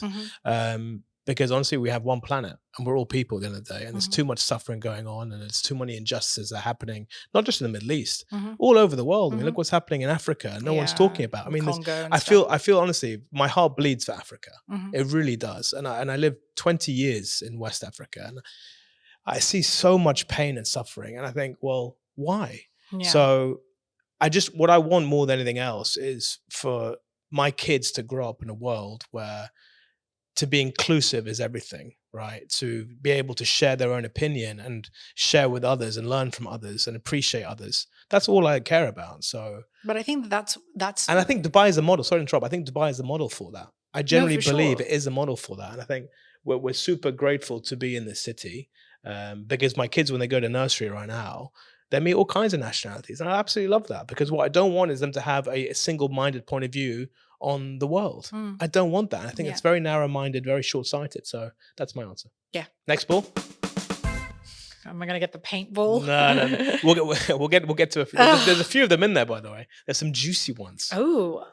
because honestly, we have one planet and we're all people at the end of the day, and there's too much suffering going on, and there's too many injustices that are happening, not just in the Middle East, all over the world. I mean, look what's happening in Africa, and no one's talking about. I mean, I feel honestly, my heart bleeds for Africa. It really does. And I lived 20 years in West Africa, and I see so much pain and suffering, and I think, well, why? Yeah. So what I want more than anything else is for my kids to grow up in a world where to be inclusive is everything, right? To be able to share their own opinion and share with others and learn from others and appreciate others. That's all I care about. So, but I think that's, and I think Dubai is a model. Sorry to interrupt. I think Dubai is a model for that. I generally believe it is a model for that. And I think we're super grateful to be in this city, because my kids, when they go to nursery right now, they meet all kinds of nationalities. And I absolutely love that, because what I don't want is them to have a single-minded point of view on the world. I don't want that. I think it's very narrow-minded, very short-sighted. So that's my answer. Yeah. Next ball. Am I gonna get the paintball? No. We'll get to a few. There's a few of them in there, by the way. There's some juicy ones. Oh,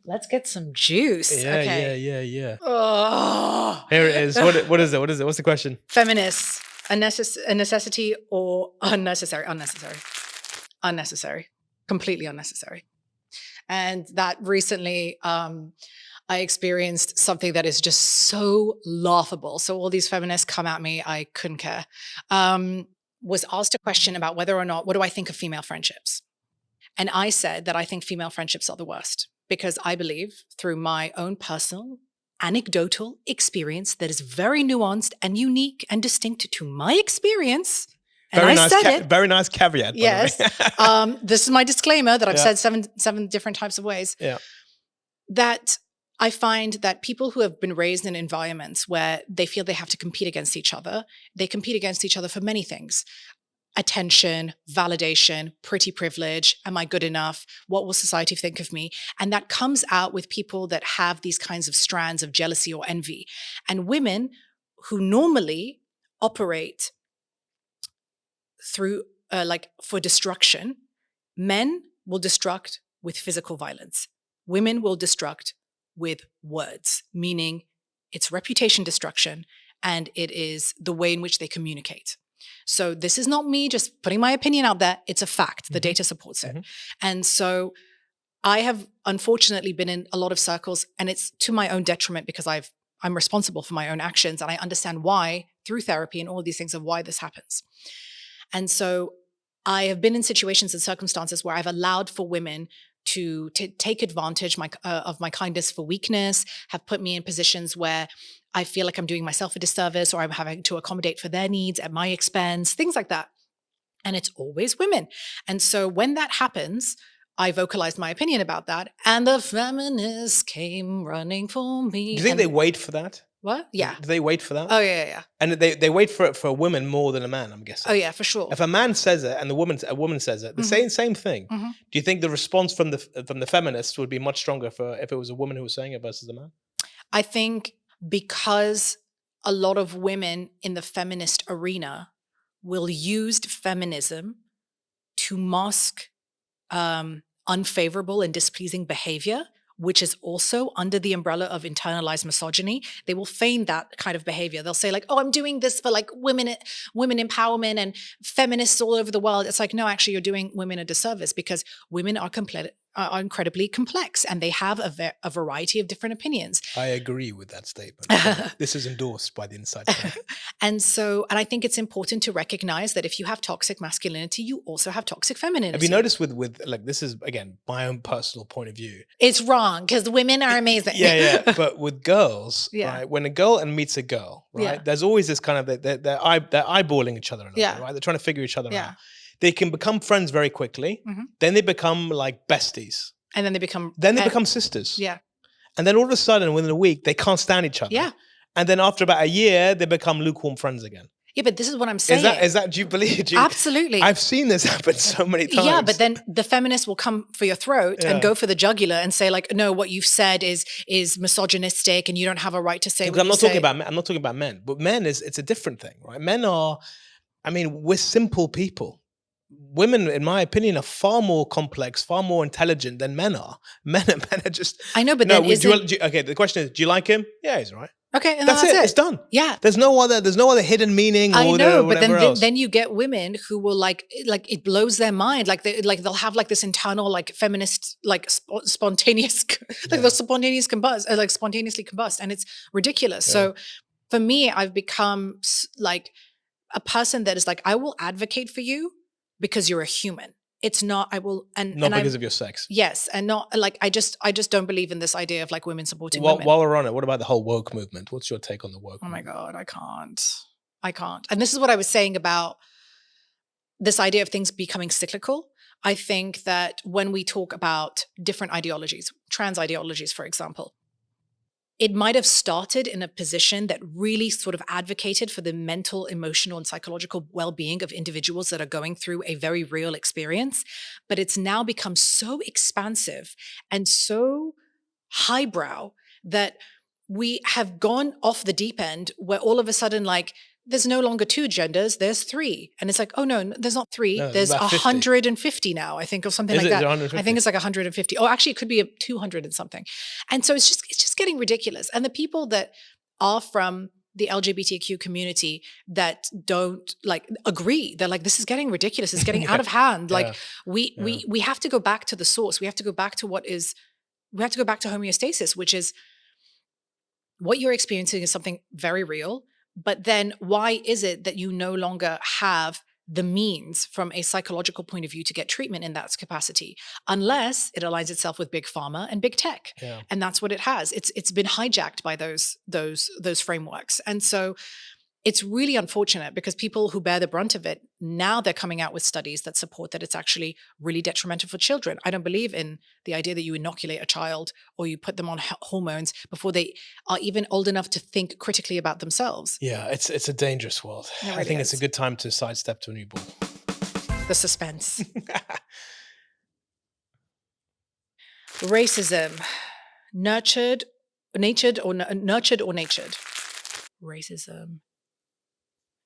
let's get some juice. Yeah. Oh. Here it is. What is it? What's the question? Feminists. a necessity or unnecessary, completely unnecessary. And that recently, I experienced something that is just so laughable. So all these feminists come at me, I couldn't care. Was asked a question about whether or not, what do I think of female friendships? And I said that I think female friendships are the worst because I believe through my own personal, anecdotal experience that is very nuanced and unique and distinct to my experience. And Very I nice said it. Very nice caveat, by Yes. the way. This is my disclaimer that I've Yeah. said seven different types of ways. Yeah. That I find that people who have been raised in environments where they feel they have to compete against each other, they compete against each other for many things. Attention, validation, pretty privilege, am I good enough? What will society think of me? And that comes out with people that have these kinds of strands of jealousy or envy. And women who normally operate through, for destruction, men will destruct with physical violence. Women will destruct with words, meaning it's reputation destruction and it is the way in which they communicate. So this is not me just putting my opinion out there. It's a fact. The data supports it. And so I have unfortunately been in a lot of circles, and it's to my own detriment because I'm responsible for my own actions, and I understand why through therapy and all of these things of why this happens. And so I have been in situations and circumstances where I've allowed for women to take advantage of my kindness for weakness, have put me in positions where I feel like I'm doing myself a disservice or I'm having to accommodate for their needs at my expense, things like that. And it's always women. And so when that happens, I vocalized my opinion about that, and the feminists came running for me. Do you think they wait for that? What? Yeah. Do they wait for that? Oh, yeah. And they wait for it for a woman more than a man, I'm guessing. Oh, yeah, for sure. If a man says it and a woman says it, the same thing. Do you think the response from the feminists would be much stronger if it was a woman who was saying it versus a man? I think because a lot of women in the feminist arena will use feminism to mask unfavorable and displeasing behavior, which is also under the umbrella of internalized misogyny. They will feign that kind of behavior. They'll say like, oh, I'm doing this for like women empowerment and feminists all over the world. It's like, no, actually you're doing women a disservice because women are incredibly complex and they have a variety of different opinions. I agree with that statement. This is endorsed by the Inside Track. And I think it's important to recognize that if you have toxic masculinity, you also have toxic femininity. Have you noticed with like, this is again my own personal point of view. It's wrong because women are amazing. Yeah. But with girls, right? When a girl meets a girl, right? There's always this kind of they're eyeballing each other a little bit, right? They're trying to figure each other out. They can become friends very quickly. Then they become like besties. And then they become sisters. Yeah. And then all of a sudden, within a week, they can't stand each other. Yeah. And then after about a year, they become lukewarm friends again. Yeah, but this is what I'm saying. Is that do you believe? Absolutely. I've seen this happen so many times. Yeah, but then the feminists will come for your throat and go for the jugular and say like, no, what you've said is misogynistic and you don't have a right to say what I'm not talking about men, but men it's a different thing, right? Men are, we're simple people. Women, in my opinion, are far more complex, far more intelligent than men are. Men are just. I know, but no, then okay, the question is, do you like him? Yeah, he's all right. Okay, and that's it. It's done. Yeah. There's no other hidden meaning. I know, but else. then you get women who will like it blows their mind. They'll have like this internal like feminist like spontaneous they'll spontaneously combust, and it's ridiculous. Yeah. So for me, I've become like a person that is like, I will advocate for you because you're a human. It's not, I will, and not because of your sex. Yes. And not like, I just don't believe in this idea of like women supporting women. While we're on it, what about the whole woke movement? What's your take on the woke movement? Oh my God, I can't. And this is what I was saying about this idea of things becoming cyclical. I think that when we talk about different ideologies, trans ideologies, for example, it might have started in a position that really sort of advocated for the mental, emotional, and psychological well-being of individuals that are going through a very real experience. But it's now become so expansive and so highbrow that we have gone off the deep end where all of a sudden, like, there's no longer 2 genders, there's 3. And it's like, oh no, there's not 3. No, there's 150 now, I think, or something like that. I think it's like 150. Oh, actually it could be 200 and something. And so it's just getting ridiculous. And the people that are from the LGBTQ community that don't like agree. They're like, this is getting ridiculous. It's getting out of hand. Like we have to go back to the source. We have to go back to we have to go back to homeostasis, which is what you're experiencing is something very real. But then why is it that you no longer have the means from a psychological point of view to get treatment in that capacity, unless it aligns itself with big pharma and big tech? Yeah. And that's what it has. It's been hijacked by those frameworks. And so it's really unfortunate because people who bear the brunt of it, now they're coming out with studies that support that it's actually really detrimental for children. I don't believe in the idea that you inoculate a child or you put them on hormones before they are even old enough to think critically about themselves. Yeah, it's a dangerous world. It really I think is. it's a good time to sidestep to a newborn. The suspense. Racism, nurtured or natured? Racism,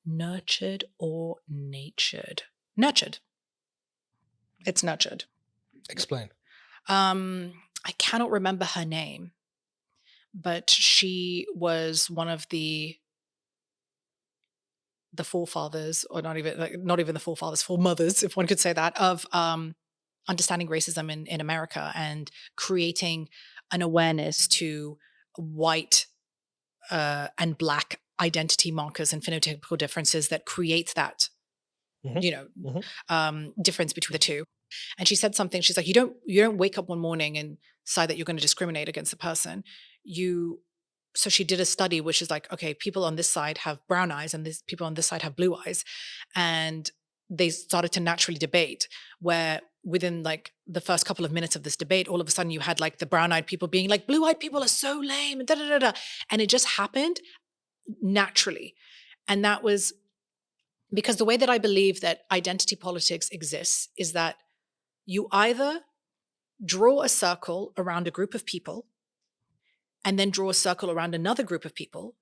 nurtured or natured? Nurtured. It's nurtured. Explain. I cannot remember her name, but she was one of the forefathers, or not even the forefathers, foremothers, if one could say that, of understanding racism in America and creating an awareness to white and black identity markers and phenotypical differences that creates that, difference between the two. And she said something. She's like, you don't wake up one morning and decide that you're going to discriminate against a person. So she did a study, which is like, okay, people on this side have brown eyes and people on this side have blue eyes, and they started to naturally debate. Where within like the first couple of minutes of this debate, all of a sudden you had like the brown-eyed people being like, blue-eyed people are so lame, and and it just happened naturally. And that was because the way that I believe that identity politics exists is that you either draw a circle around a group of people and then draw a circle around another group of people.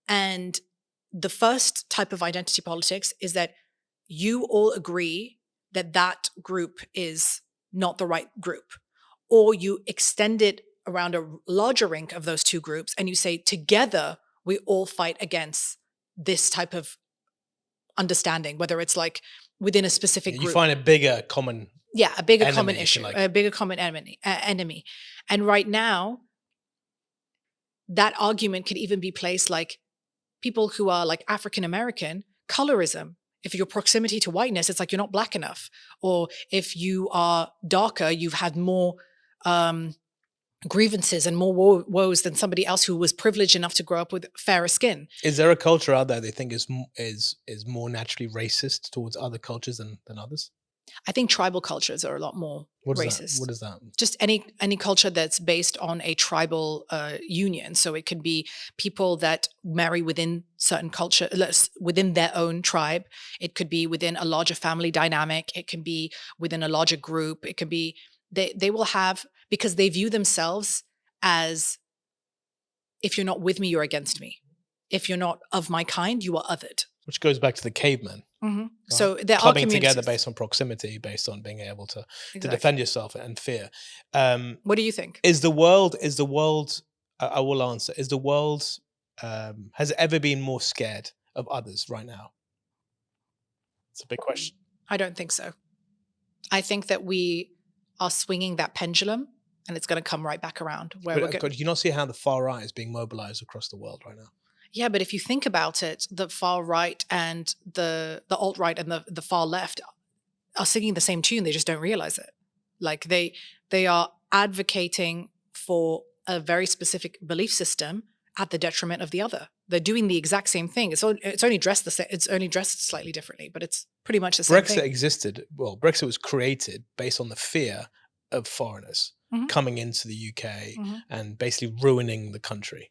And the first type of identity politics is that you all agree that that group is not the right group, or you extend it around a larger ring of those two groups and you say, together, we all fight against this type of understanding, whether it's like within a specific group. You find a bigger common a bigger enemy, common issue, like. a bigger common enemy. And right now, that argument could even be placed like people who are like African American, colorism. If your proximity to whiteness, it's like you're not black enough. Or if you are darker, you've had more grievances and more woes than somebody else who was privileged enough to grow up with fairer skin. Is there a culture out there they think is more naturally racist towards other cultures than others? I think tribal cultures are a lot more racist. What is that? Just any culture that's based on a tribal union. So it could be people that marry within certain culture, within their own tribe. It could be within a larger family dynamic. It can be within a larger group. It could be they will have, because they view themselves as, if you're not with me, you're against me. If you're not of my kind, you are othered. Which goes back to the cavemen. Mm-hmm. Right? So there clubbing are together based on proximity, based on being able to defend yourself and fear. What do you think? Is the world? I will answer. Is the world has it ever been more scared of others right now? It's a big question. I don't think so. I think that we are swinging that pendulum, and it's going to come right back around. Do you not see how the far right is being mobilized across the world right now? Yeah, but if you think about it, the far right and the alt-right and the far left are singing the same tune. They just don't realize it. Like they are advocating for a very specific belief system at the detriment of the other. They're doing the exact same thing. It's only dressed It's only dressed slightly differently, but it's pretty much the same thing. Brexit was created based on the fear of foreigners coming into the UK and basically ruining the country.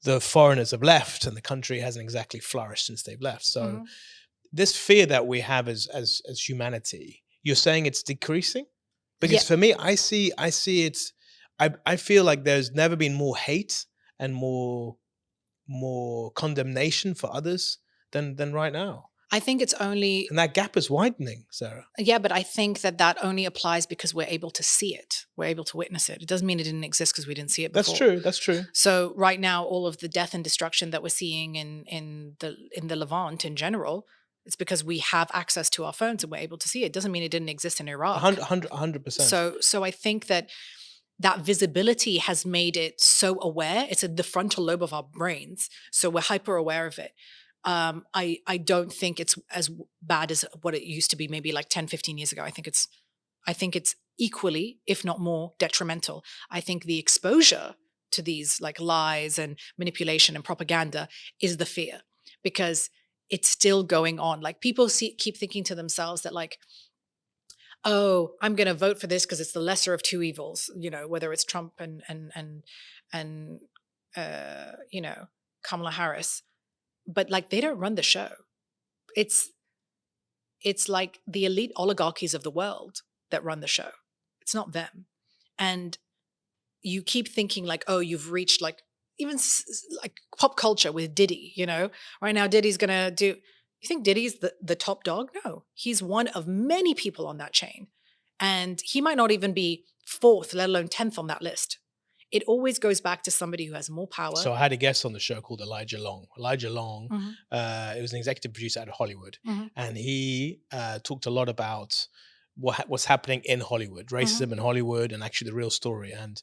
The foreigners have left and the country hasn't exactly flourished since they've left. So this fear that we have as humanity, you're saying it's decreasing? Because for me, I see it's, I feel like there's never been more hate and more condemnation for others than right now. I think it's only, And that gap is widening, Sarah. yeah, but I think that only applies because we're able to see it. We're able to witness it. It doesn't mean it didn't exist because we didn't see it before. That's true. That's true. So right now, all of the death and destruction that we're seeing in the Levant in general, it's because we have access to our phones and we're able to see it. It doesn't mean it didn't exist in Iraq. 100%. So I think that visibility has made it so aware. It's the frontal lobe of our brains. So we're hyper aware of it. I don't think it's as bad as what it used to be maybe like 10, 15 years ago. I think it's equally, if not more, detrimental. I think the exposure to these like lies and manipulation and propaganda is the fear, because it's still going on. Like people keep thinking to themselves that like, oh, I'm going to vote for this because it's the lesser of two evils, whether it's Trump and Kamala Harris. But like they don't run the show. It's like the elite oligarchies of the world that run the show. It's not them. And you keep thinking like, oh, you've reached like even like pop culture with Diddy, right now Diddy's going to do, you think Diddy's the top dog? No, he's one of many people on that chain. And he might not even be 4th, let alone 10th on that list. It always goes back to somebody who has more power. So I had a guest on the show called Elijah Long. Elijah Long, it was an executive producer out of Hollywood. And he talked a lot about what's happening in Hollywood, racism in Hollywood, and actually the real story. And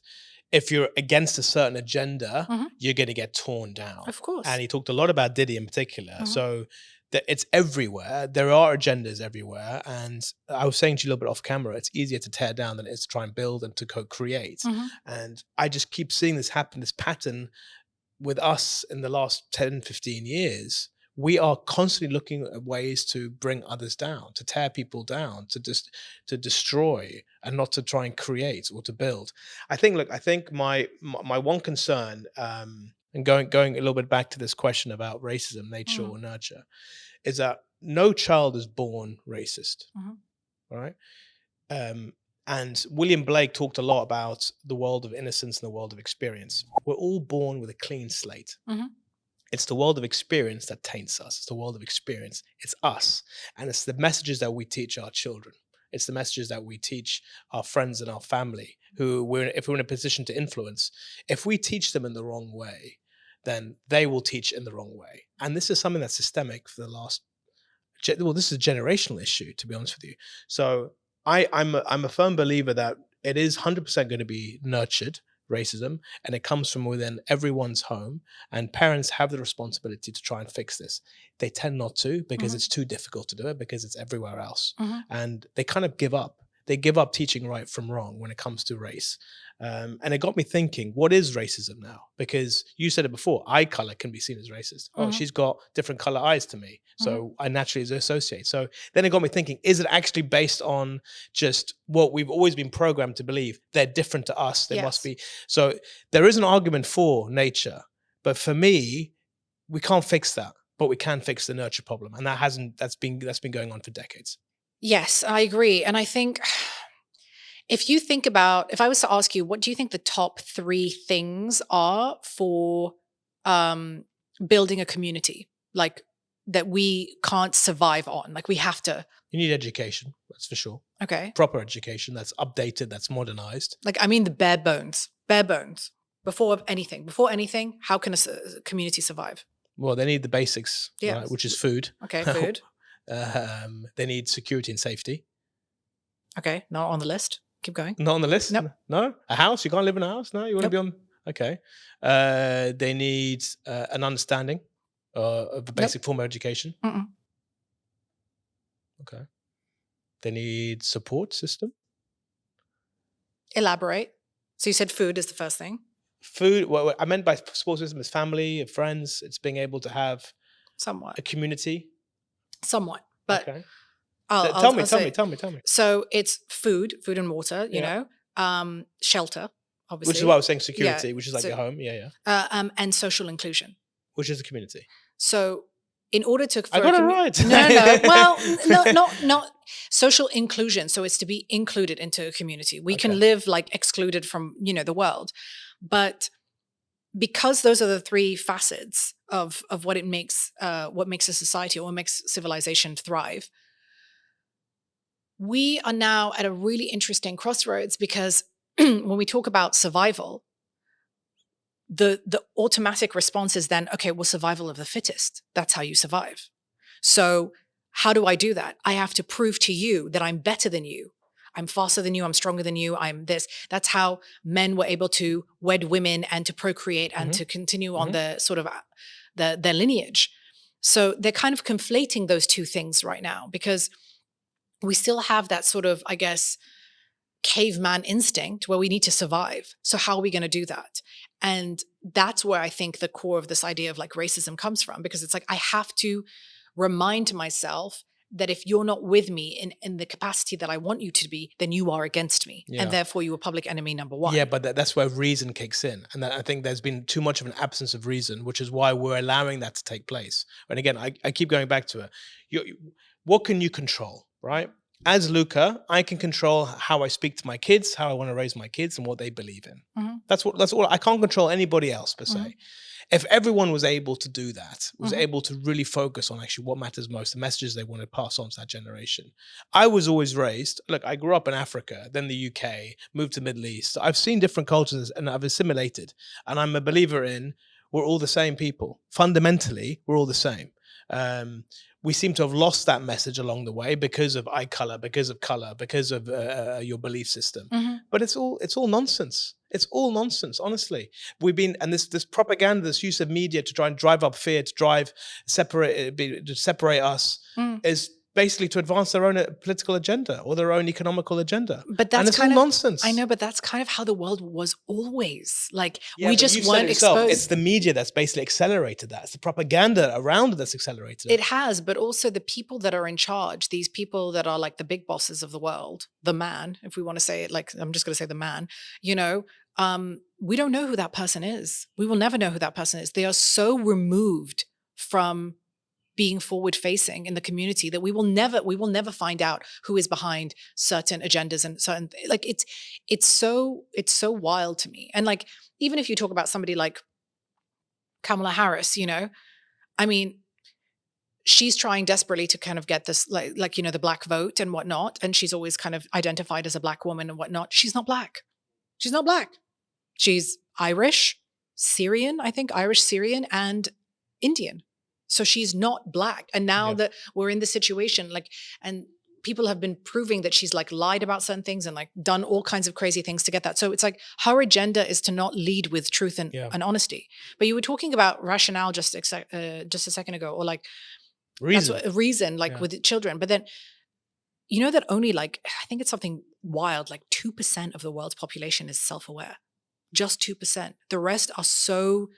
if you're against a certain agenda, you're going to get torn down. Of course. And he talked a lot about Diddy in particular. So it's everywhere. There are agendas everywhere. And I was saying to you a little bit off camera, it's easier to tear down than it is to try and build and to co-create. And I just keep seeing this happen, this pattern with us in the last 10, 15 years. We are constantly looking at ways to bring others down, to tear people down, to destroy, and not to try and create or to build. I think my one concern, and going a little bit back to this question about racism, nature or nurture, is that no child is born racist, right? And William Blake talked a lot about the world of innocence and the world of experience. We're all born with a clean slate. It's the world of experience that taints us. It's the world of experience. It's us. And it's the messages that we teach our children. It's the messages that we teach our friends and our family, if we're in a position to influence. If we teach them in the wrong way, then they will teach in the wrong way. And this is something that's systemic for this is a generational issue, to be honest with you. So I'm a firm believer that it is 100% going to be nurtured, racism, and it comes from within everyone's home, and parents have the responsibility to try and fix this. They tend not to because it's too difficult to do it, because it's everywhere else. And they kind of give up. They give up teaching right from wrong when it comes to race. And it got me thinking, what is racism now? Because you said it before, eye color can be seen as racist. Oh, she's got different color eyes to me, so I naturally associate. So then it got me thinking, is it actually based on just what we've always been programmed to believe? They're different to us. They must be. So there is an argument for nature, but for me, we can't fix that, but we can fix the nurture problem. And that's been going on for decades. Yes, I agree. And I think if I was to ask you, what do you think the top 3 things are for building a community, like that we can't survive on? Like we have to. You need education, that's for sure. Okay. Proper education that's updated, that's modernized. Like, I mean, the bare bones. Before anything, how can a community survive? Well, they need the basics, right, which is food. Okay, food. They need security and safety. Okay, not on the list. Keep going. Not on the list? Nope. No? A house? You can't live in a house? No? You want to be on? Okay. They need an understanding of the basic form of education. Okay. They need support system. Elaborate. So you said food is the first thing. Food, what I meant by support system is family, friends. It's being able to have somewhat a community. Somewhat, but okay. Tell me. So it's food and water, you know, shelter, obviously. Which is why I was saying security, which is like your home, and social inclusion, which is a community. So, in order to, I got it right. No. Well, not social inclusion. So it's to be included into a community. We can live like excluded from the world, but because those are the three facets of what makes a society or what makes civilization thrive, we are now at a really interesting crossroads because when we talk about survival, the automatic response is then, okay, well, survival of the fittest. That's how you survive. So how do I do that? I have to prove to you that I'm better than you. I'm faster than you. I'm stronger than you. I'm this. That's how men were able to wed women and to procreate and to continue on the sort of their lineage. So they're kind of conflating those two things right now because we still have that sort of, I guess, caveman instinct where we need to survive. So how are we going to do that? And that's where I think the core of this idea of like racism comes from, because it's like I have to remind myself that if you're not with me in the capacity that I want you to be, then you are against me. Yeah. And therefore you are public enemy number one. Yeah, but that's where reason kicks in. And I think there's been too much of an absence of reason, which is why we're allowing that to take place. And again, I keep going back to it. What can you control, right? As Luca, I can control how I speak to my kids, how I want to raise my kids, and what they believe in. Mm-hmm. That's all. I can't control anybody else per se. If everyone was able to do that, was able to really focus on actually what matters most, the messages they want to pass on to that generation. I was always raised, look, I grew up in Africa, then the UK, moved to the Middle East. So I've seen different cultures and I've assimilated. And I'm a believer in we're all the same people. Fundamentally, we're all the same. We seem to have lost that message along the way because of eye color, because of your belief system. But it's all nonsense. It's all nonsense, honestly. We've been, and this propaganda, this use of media to try and drive up fear, to separate us, is basically to advance their own political agenda or their own economical agenda. But that's and it's kind all of nonsense. I know, but that's kind of how the world was always. Like Yeah, we but just you said weren't it yourself. exposed. It's the media that's basically accelerated that. It's the propaganda around it that's accelerated it. It has, but also the people that are in charge, these people that are like the big bosses of the world, the man, if we want to say it, like I'm just going to say the man, we don't know who that person is. We will never know who that person is. They are so removed from being forward facing in the community that we will never find out who is behind certain agendas and certain, like it's so wild to me. And like, even if you talk about somebody like Kamala Harris, I mean, she's trying desperately to kind of get this like the black vote and whatnot. And she's always kind of identified as a black woman and whatnot. She's not black. She's not black. She's Irish, Syrian, I think, Irish, Syrian, and Indian. So she's not black. And now that we're in this situation, like, and people have been proving that she's like lied about certain things and like done all kinds of crazy things to get that. So it's like her agenda is to not lead with truth and honesty. But you were talking about rationale just a second ago, or like reason, like with children. But then you know that only like, I think it's something wild, like 2% of the world's population is self-aware. Just 2%. The rest are so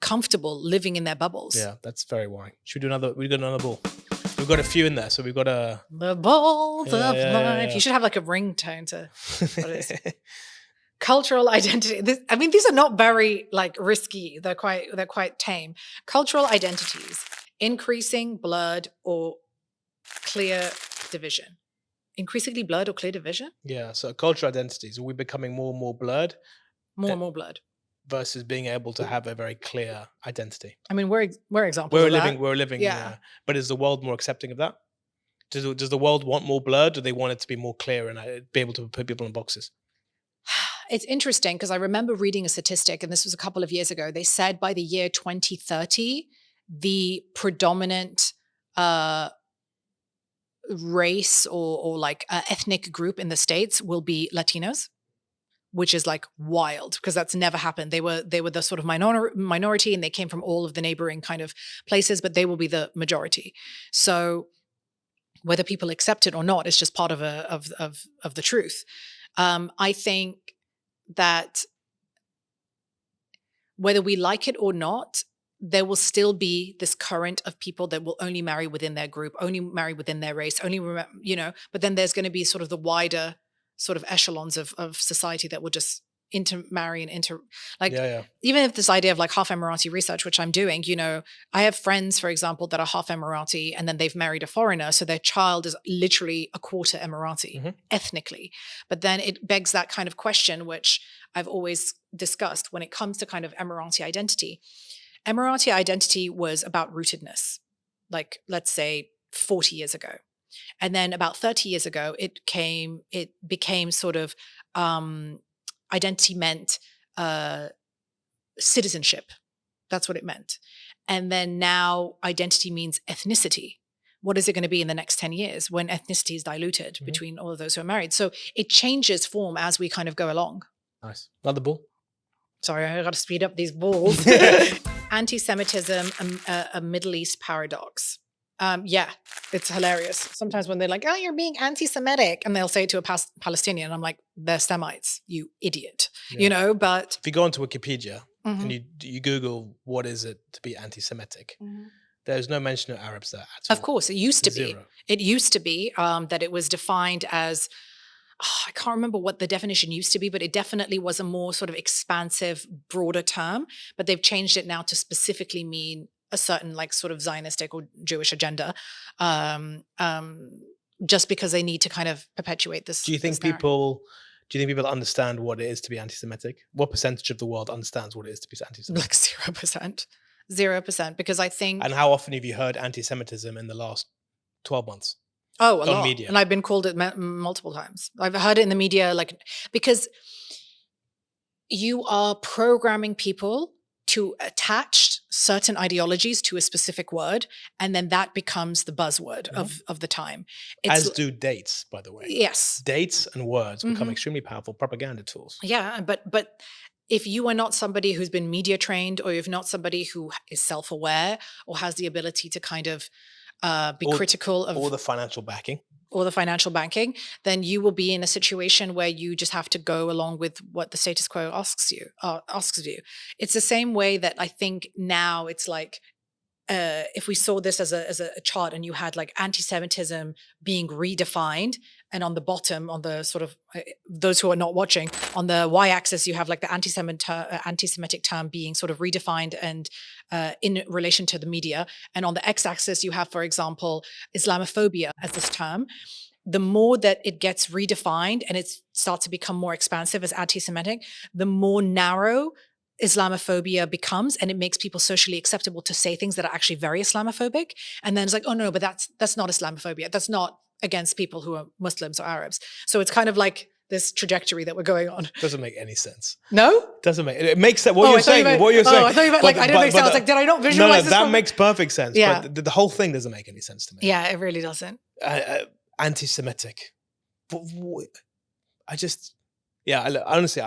comfortable living in their bubbles. Yeah, that's very worrying. Should we do another? We've got another ball. We've got a few in there, so we've got the balls of life. Yeah. You should have like a ringtone to what it is. Cultural identity. These are not very like risky. They're quite tame. Cultural identities: increasing blurred or clear division. Increasingly blurred or clear division. Yeah. So cultural identities, are we becoming more and more blurred? More and more blurred. Versus being able to have a very clear identity. I mean, we're examples of that. We're living. Yeah. But is the world more accepting of that? Does the world want more blurred? Do they want it to be more clear and be able to put people in boxes? It's interesting because I remember reading a statistic, and this was a couple of years ago. They said by the year 2030, the predominant race or like ethnic group in the States will be Latinos. Which is like wild because that's never happened. They were the sort of minority and they came from all of the neighboring kind of places, but they will be the majority. So whether people accept it or not, it's just part of the truth. I think that whether we like it or not, there will still be this current of people that will only marry within their group, only marry within their race, but then there's going to be sort of the wider sort of echelons of society that will just intermarry and like, Yeah. even if this idea of like half Emirati research, which I'm doing, you know, I have friends, for example, that are half Emirati and then they've married a foreigner. So their child is literally a quarter Emirati ethnically. But then it begs that kind of question, which I've always discussed when it comes to kind of Emirati identity. Emirati identity was about rootedness, like let's say 40 years ago. And then about 30 years ago, it became sort of identity meant citizenship. That's what it meant. And then now identity means ethnicity. What is it going to be in the next 10 years when ethnicity is diluted between all of those who are married? So it changes form as we kind of go along. Nice. Another ball. Sorry, I got to speed up these balls. Anti-Semitism, a Middle East paradox. Yeah, it's hilarious. Sometimes when they're like, oh, you're being anti-Semitic, and they'll say it to a Palestinian, and I'm like, they're Semites, you idiot. Yeah. You know, but if you go onto Wikipedia and you Google what is it to be anti-Semitic, there's no mention of Arabs there at all. Of course, it used to be. Zero. It used to be that it was defined as, I can't remember what the definition used to be, but it definitely was a more sort of expansive, broader term. But they've changed it now to specifically mean a certain like sort of Zionistic or Jewish agenda, just because they need to kind of perpetuate this. Do you think people understand what it is to be anti-Semitic? What percentage of the world understands what it is to be anti-Semitic? Like 0%, because I think. And how often have you heard anti-Semitism in the last 12 months? Oh, a lot. Media. And I've been called it multiple times. I've heard it in the media, like, because you are programming people to attach certain ideologies to a specific word, and then that becomes the buzzword of the time. As do dates, by the way. Yes. Dates and words become extremely powerful propaganda tools. Yeah, but if you are not somebody who's been media trained, or if not somebody who is self-aware or has the ability to kind of be critical of all the financial backing, banking, then you will be in a situation where you just have to go along with what the status quo asks of you. It's the same way that I think now it's like, if we saw this as a chart and you had like anti-Semitism being redefined, and on the bottom, on the sort of, those who are not watching, on the y-axis, you have like the anti-Semitic term being sort of redefined and in relation to the media. And on the x-axis, you have, for example, Islamophobia as this term. The more that it gets redefined and it starts to become more expansive as anti-Semitic, the more narrow Islamophobia becomes, and it makes people socially acceptable to say things that are actually very Islamophobic. And then it's like, oh no, but that's not Islamophobia. That's not against people who are Muslims or Arabs. So it's kind of like this trajectory that we're going on. Doesn't make any sense. No? Doesn't make it makes sense. What you're saying. I thought you meant like, I didn't make sense. I was like, did I not visualize this? No, that makes perfect sense. Yeah. But the whole thing doesn't make any sense to me. Yeah, it really doesn't. Anti-Semitic. Honestly,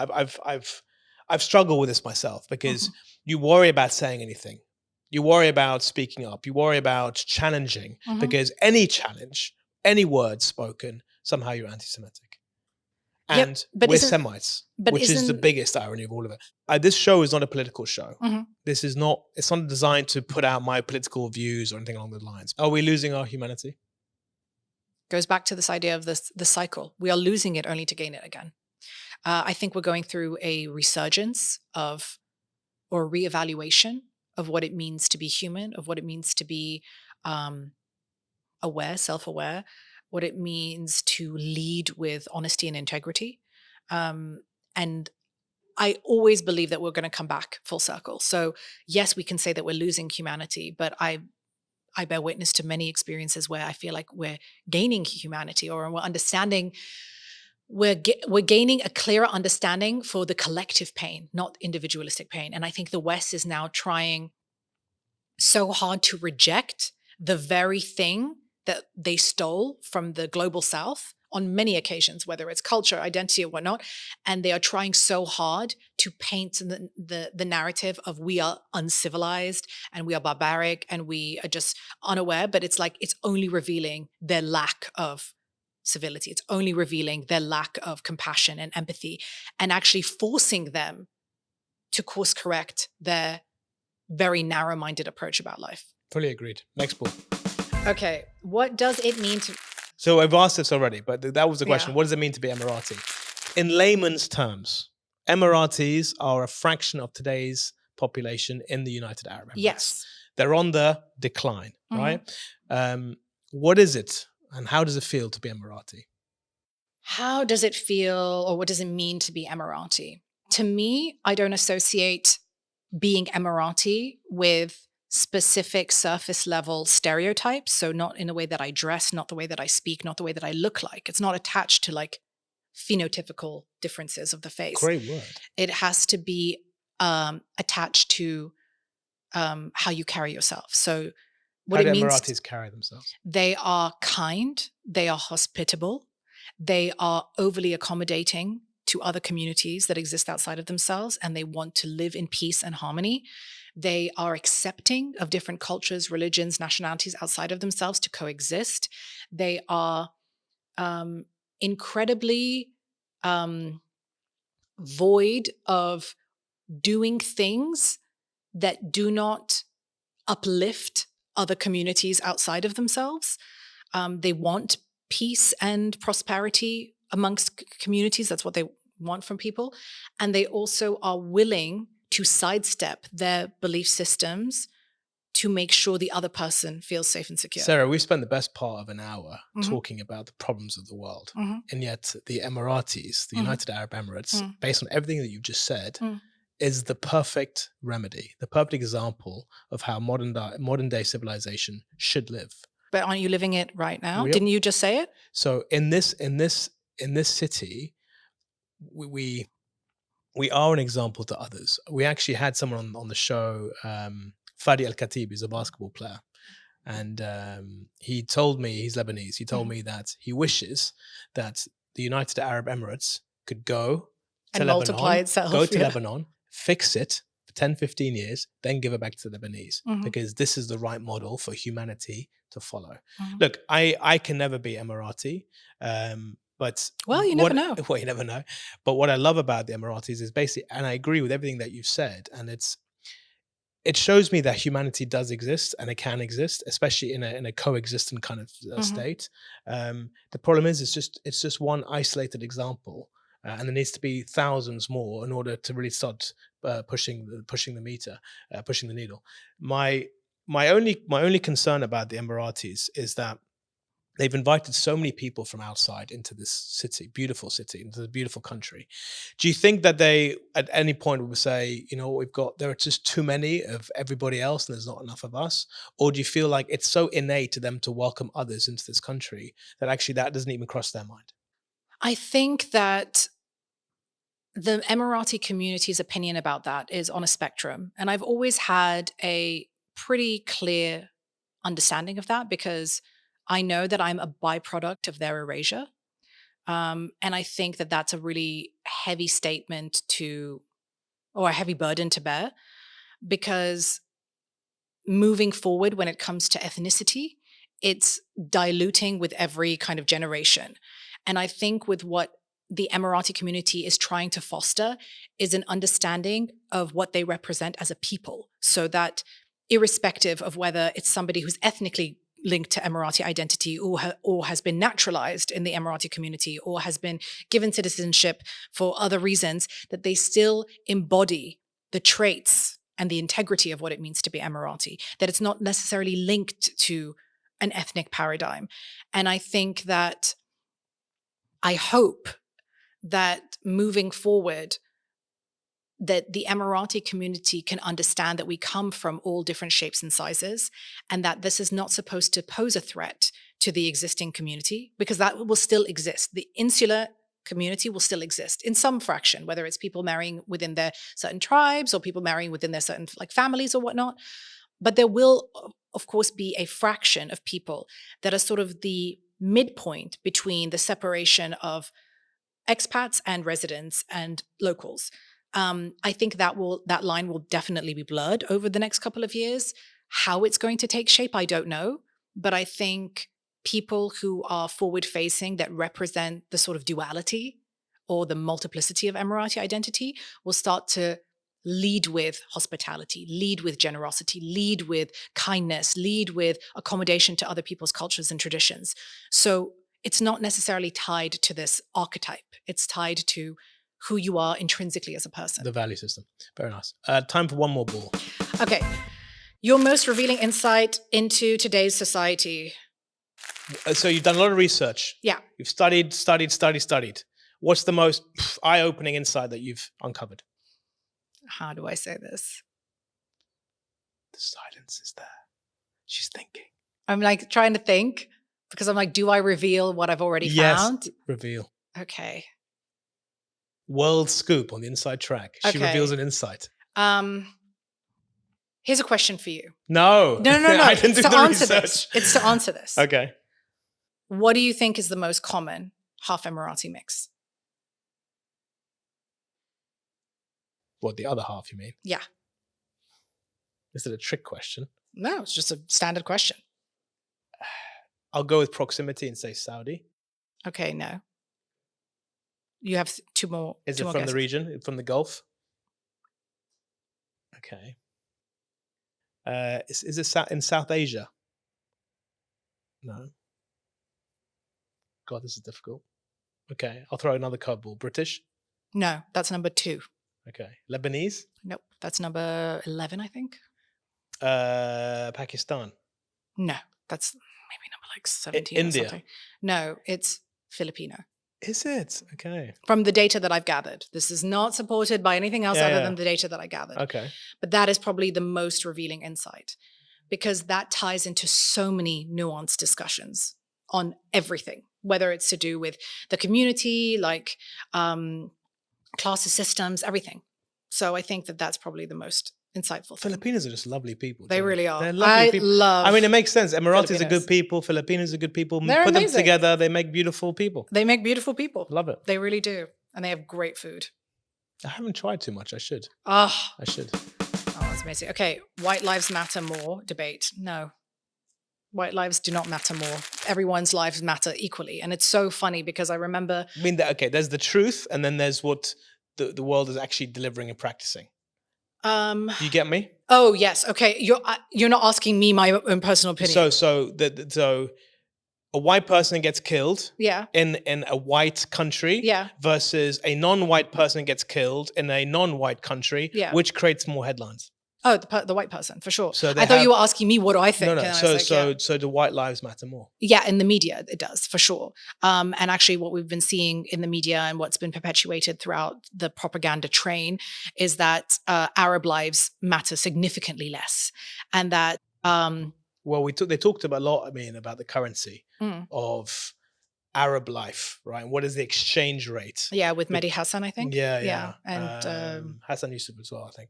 I've struggled with this myself, because you worry about saying anything. You worry about speaking up. You worry about challenging, because any challenge, any word spoken, somehow you're anti-Semitic. And we're Semites, which is the biggest irony of all of it. This show is not a political show. It's not designed to put out my political views or anything along those lines. Are we losing our humanity? Goes back to this idea of the cycle. We are losing it only to gain it again. I think we're going through a resurgence of, or reevaluation of what it means to be human, of what it means to be aware, self-aware, what it means to lead with honesty and integrity. And I always believe that we're going to come back full circle. So yes, we can say that we're losing humanity, but I bear witness to many experiences where I feel like we're gaining humanity, or we're understanding. We're gaining a clearer understanding for the collective pain, not individualistic pain. And I think the West is now trying so hard to reject the very thing that they stole from the global South on many occasions, whether it's culture, identity, or whatnot. And they are trying so hard to paint the narrative of we are uncivilized and we are barbaric and we are just unaware. But it's like, it's only revealing their lack of civility. It's only revealing their lack of compassion and empathy, and actually forcing them to course correct their very narrow-minded approach about life. Fully agreed. Next ball. Okay, what does it mean to... So I've asked this already, but that was the question. Yeah. What does it mean to be Emirati? In layman's terms, Emiratis are a fraction of today's population in the United Arab Emirates. Yes. They're on the decline, right? What is it and how does it feel to be Emirati? How does it feel, or what does it mean to be Emirati? To me, I don't associate being Emirati with specific surface level stereotypes. So not in the way that I dress, not the way that I speak, not the way that I look like. It's not attached to like phenotypical differences of the face. Great word. It has to be attached to how you carry yourself. So what How it do means, Emiratis carry themselves? they are kind, they are hospitable, they are overly accommodating to other communities that exist outside of themselves, and they want to live in peace and harmony. They are accepting of different cultures, religions, nationalities outside of themselves to coexist. They are incredibly void of doing things that do not uplift other communities outside of themselves. They want peace and prosperity amongst communities. That's what they want from people. And they also are willing to sidestep their belief systems to make sure the other person feels safe and secure. Sarah, we spent the best part of an hour talking about the problems of the world. And yet the Emiratis, the United Arab Emirates, based on everything that you just said, is the perfect remedy, the perfect example of how modern day civilization should live. But aren't you living it right now? We are. Didn't you just say it? So in this city, we are an example to others. We actually had someone on the show, Fadi Al-Khatib, is a basketball player. And he told me, he's Lebanese, he told me that he wishes that the United Arab Emirates could go to And Lebanon, multiply itself, go to yeah. Lebanon, fix it for 10, 15 years, then give it back to the Lebanese, because this is the right model for humanity to follow. Look, I can never be Emirati, but well, you never know. Well, you never know. But what I love about the Emiratis is basically, and I agree with everything that you've said, and it shows me that humanity does exist and it can exist, especially in a coexistent kind of state. The problem is, it's just one isolated example, and there needs to be thousands more in order to really start pushing the needle. My only concern about the Emiratis is that they've invited so many people from outside into this city, beautiful city, into the beautiful country. Do you think that they, at any point, would say, you know, there are just too many of everybody else and there's not enough of us? Or do you feel like it's so innate to them to welcome others into this country that actually that doesn't even cross their mind? I think that the Emirati community's opinion about that is on a spectrum. And I've always had a pretty clear understanding of that, because I know that I'm a byproduct of their erasure. And I think that that's a really heavy statement or a heavy burden to bear, because moving forward when it comes to ethnicity, it's diluting with every kind of generation. And I think with what the Emirati community is trying to foster is an understanding of what they represent as a people, so that irrespective of whether it's somebody who's ethnically linked to Emirati identity or has been naturalized in the Emirati community or has been given citizenship for other reasons, that they still embody the traits and the integrity of what it means to be Emirati, that it's not necessarily linked to an ethnic paradigm. And I think that, I hope that moving forward, that the Emirati community can understand that we come from all different shapes and sizes, and that this is not supposed to pose a threat to the existing community, because that will still exist. The insular community will still exist in some fraction, whether it's people marrying within their certain tribes or people marrying within their certain like families or whatnot. But there will, of course, be a fraction of people that are sort of the midpoint between the separation of expats and residents and locals. I think that line will definitely be blurred over the next couple of years. How it's going to take shape, I don't know. But I think people who are forward-facing, that represent the sort of duality or the multiplicity of Emirati identity, will start to lead with hospitality, lead with generosity, lead with kindness, lead with accommodation to other people's cultures and traditions. So it's not necessarily tied to this archetype. It's tied to who you are intrinsically as a person. The value system. Very nice. Time for one more ball. Okay. Your most revealing insight into today's society. So you've done a lot of research. Yeah. You've studied. What's the most eye-opening insight that you've uncovered? How do I say this? The silence is there. She's thinking. I'm like trying to think because I'm like, do I reveal what I've already found? Reveal. Okay. World scoop on the inside track. She Okay. reveals an insight. Here's a question for you. No. No. I didn't It's do to the answer research. this. It's to answer this. Okay. What do you think is the most common half Emirati mix? What, the other half, you mean? Yeah. Is it a trick question? No, it's just a standard question. I'll go with proximity and say Saudi. Okay, no. You have two more. Is two it more from guesses. the region, from the Gulf? Okay. Is it in South Asia? No. God, this is difficult. Okay, I'll throw another curveball. British? No, that's number 2. Okay. Lebanese? Nope, that's number 11, I think. Pakistan? No, that's maybe number like 17 or India? something. No, it's Filipino. Is it? Okay. From the data that I've gathered. This is not supported by anything else other than the data that I gathered. Okay. But that is probably the most revealing insight because that ties into so many nuanced discussions on everything, whether it's to do with the community, like classes systems, everything. So I think that that's probably the most insightful thing. Filipinos are just lovely people. They too. really are. They're lovely people. love I mean, it makes sense. Emiratis are Filipinos. good people. Filipinos are good people. They're Put them amazing. together, they make beautiful people. They make beautiful people. Love it. They really do. And they have great food. I haven't tried too much. I should. Oh, I should. that's amazing. Okay, white lives matter more debate. No. White lives do not matter more. Everyone's lives matter equally. And it's so funny because I remember... I mean, okay, there's the truth, and then there's what the world is actually delivering and practicing. Do you get me? Oh, yes. Okay. You're not asking me my own personal opinion. So a white person gets killed yeah. in a white country Yeah. versus a non-white person gets killed in a non-white country, Yeah. which creates more headlines. Oh, the white person, for sure. So I thought you were asking me what do I think. No. And I was like, So do white lives matter more? Yeah, in the media, it does, for sure. And actually what we've been seeing in the media and what's been perpetuated throughout the propaganda train is that Arab lives matter significantly less. And that... Well, they talked about a lot, about the currency Mm. of Arab life, right? What is the exchange rate? Yeah, with Mehdi Hassan, I think. Yeah. And Hassan Yusuf as well, I think.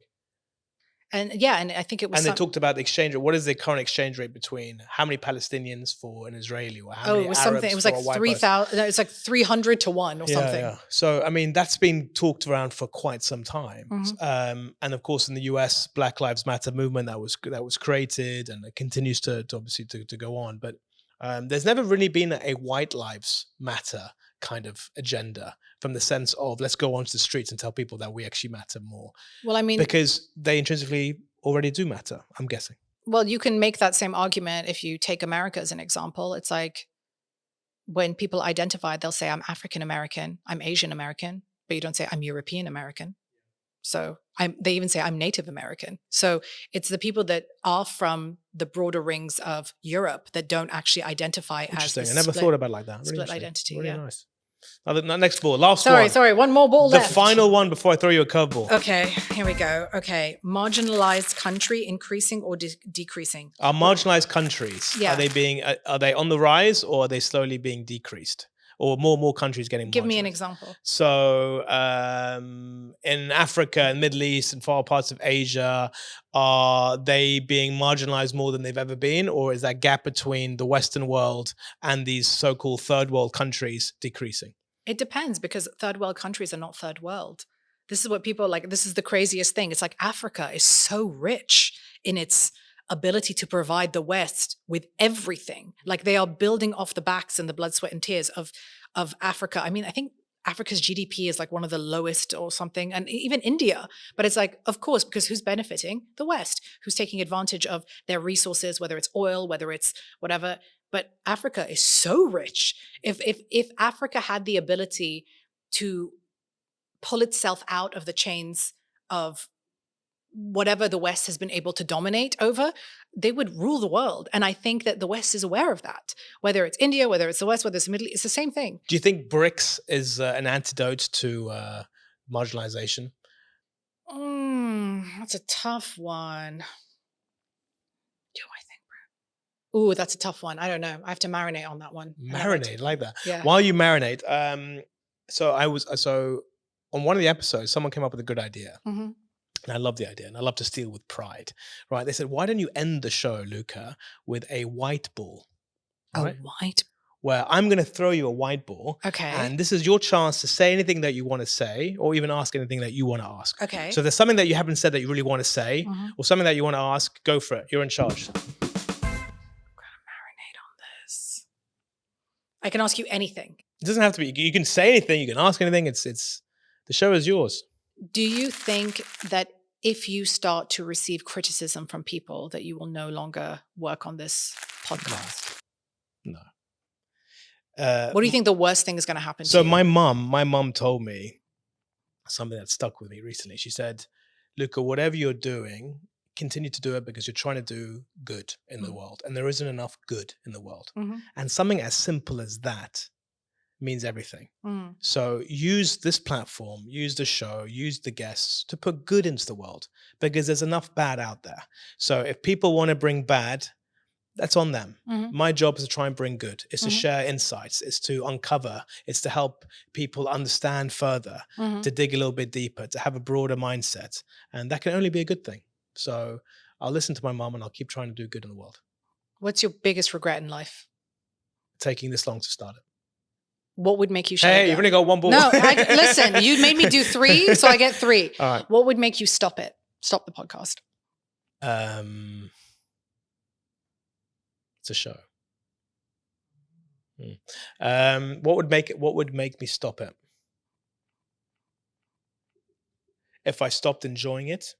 and I think it was... And they talked about the exchange rate. What is the current exchange rate between how many Palestinians for an Israeli or how many it was Arabs something. It was for like a white 3,000. No, it's like 300 to 1 or something. Yeah. So that's been talked around for quite some time. Mm-hmm. And of course, in the US, Black Lives Matter movement that was created, and it continues to obviously to go on. But there's never really been a white lives matter kind of agenda, from the sense of let's go onto the streets and tell people that we actually matter more. Well, I mean, because they intrinsically already do matter, I'm guessing. Well, you can make that same argument if you take America as an example. It's like when people identify, they'll say, I'm African American, I'm Asian American, but you don't say I'm European American. So they even say I'm Native American. So it's the people that are from the broader rings of Europe that don't actually identify as Interesting. I never thought about it like that. Really split identity. Really yeah. nice. Next ball, last one. Sorry, one more ball the left. The final one before I throw you a curveball. Okay, here we go. Okay, marginalized country increasing or decreasing? Are marginalized countries, Yeah. are they on the rise, or are they slowly being decreased? Or more countries getting Give me an marginalized? example. So in Africa and Middle East and far parts of Asia, are they being marginalized more than they've ever been? Or is that gap between the Western world and these so-called third world countries decreasing? It depends, because third world countries are not third world. This is what people like. This is the craziest thing. It's like Africa is so rich in its ability to provide the West with everything. Like they are building off the backs and the blood, sweat, and tears of Africa. I mean, I think Africa's GDP is like one of the lowest or something, and even India. But it's like, of course, because who's benefiting? The West, who's taking advantage of their resources, whether it's oil, whether it's whatever. But Africa is so rich. If Africa had the ability to pull itself out of the chains of whatever the West has been able to dominate over, they would rule the world. And I think that the West is aware of that. Whether it's India, whether it's the West, whether it's the Middle East, it's the same thing. Do you think BRICS is an antidote to marginalization? That's a tough one. Do I think? Ooh, that's a tough one. I don't know. I have to marinate on that one. Marinate, like that. Yeah. While you marinate, so on one of the episodes, someone came up with a good idea. Mm-hmm. And I love the idea, and I love to steal with pride, right? They said, why don't you end the show, Luca, with a white ball? Right? A white. Where I'm going to throw you a white ball. Okay. And this is your chance to say anything that you want to say, or even ask anything that you want to ask. Okay. So if there's something that you haven't said that you really want to say, or something that you want to ask, go for it. You're in charge. I'm gonna marinate on this. I can ask you anything. It doesn't have to be. You can say anything. You can ask anything. It's the show is yours. Do you think that if you start to receive criticism from people that you will no longer work on this podcast? No. What do you think the worst thing is going to happen to So you? my mom told me something that stuck with me recently. She said, Luca, whatever you're doing, continue to do it because you're trying to do good in the world. And there isn't enough good in the world. And something as simple as that means everything. So use this platform, use the show, use the guests to put good into the world because there's enough bad out there. So if people want to bring bad, that's on them. My job is to try and bring good. It's to share insights. It's to uncover. It's to help people understand further, to dig a little bit deeper, to have a broader mindset. And that can only be a good thing. So I'll listen to my mom and I'll keep trying to do good in the world. What's your biggest regret in life? Taking this long to start it. What would make you shut it Hey, down? you've only got one ball. No, listen, you made me do 3, so I get 3. All right. What would make you stop it? Stop the podcast? It's a show. What would make me stop it? If I stopped enjoying it,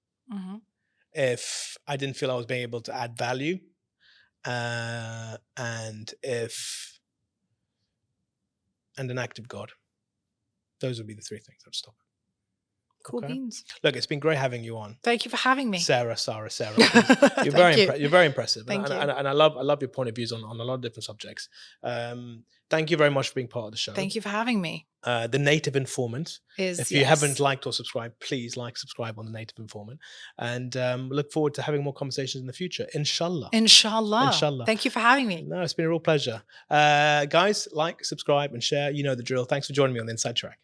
if I didn't feel I was being able to add value, and an act of God. Those would be the 3 things I'd stop. Cool beans. Look, it's been great having you on. Thank you for having me. Sarah. You're Thank you. very impressive. Thank you. And I love your point of views on a lot of different subjects. Thank you very much for being part of the show. Thank you for having me. The Native Informant. If you haven't liked or subscribed, please subscribe on the Native Informant. And look forward to having more conversations in the future. Inshallah. Inshallah. Thank you for having me. No, it's been a real pleasure. Guys, like, subscribe, and share. You know the drill. Thanks for joining me on the Inside Track.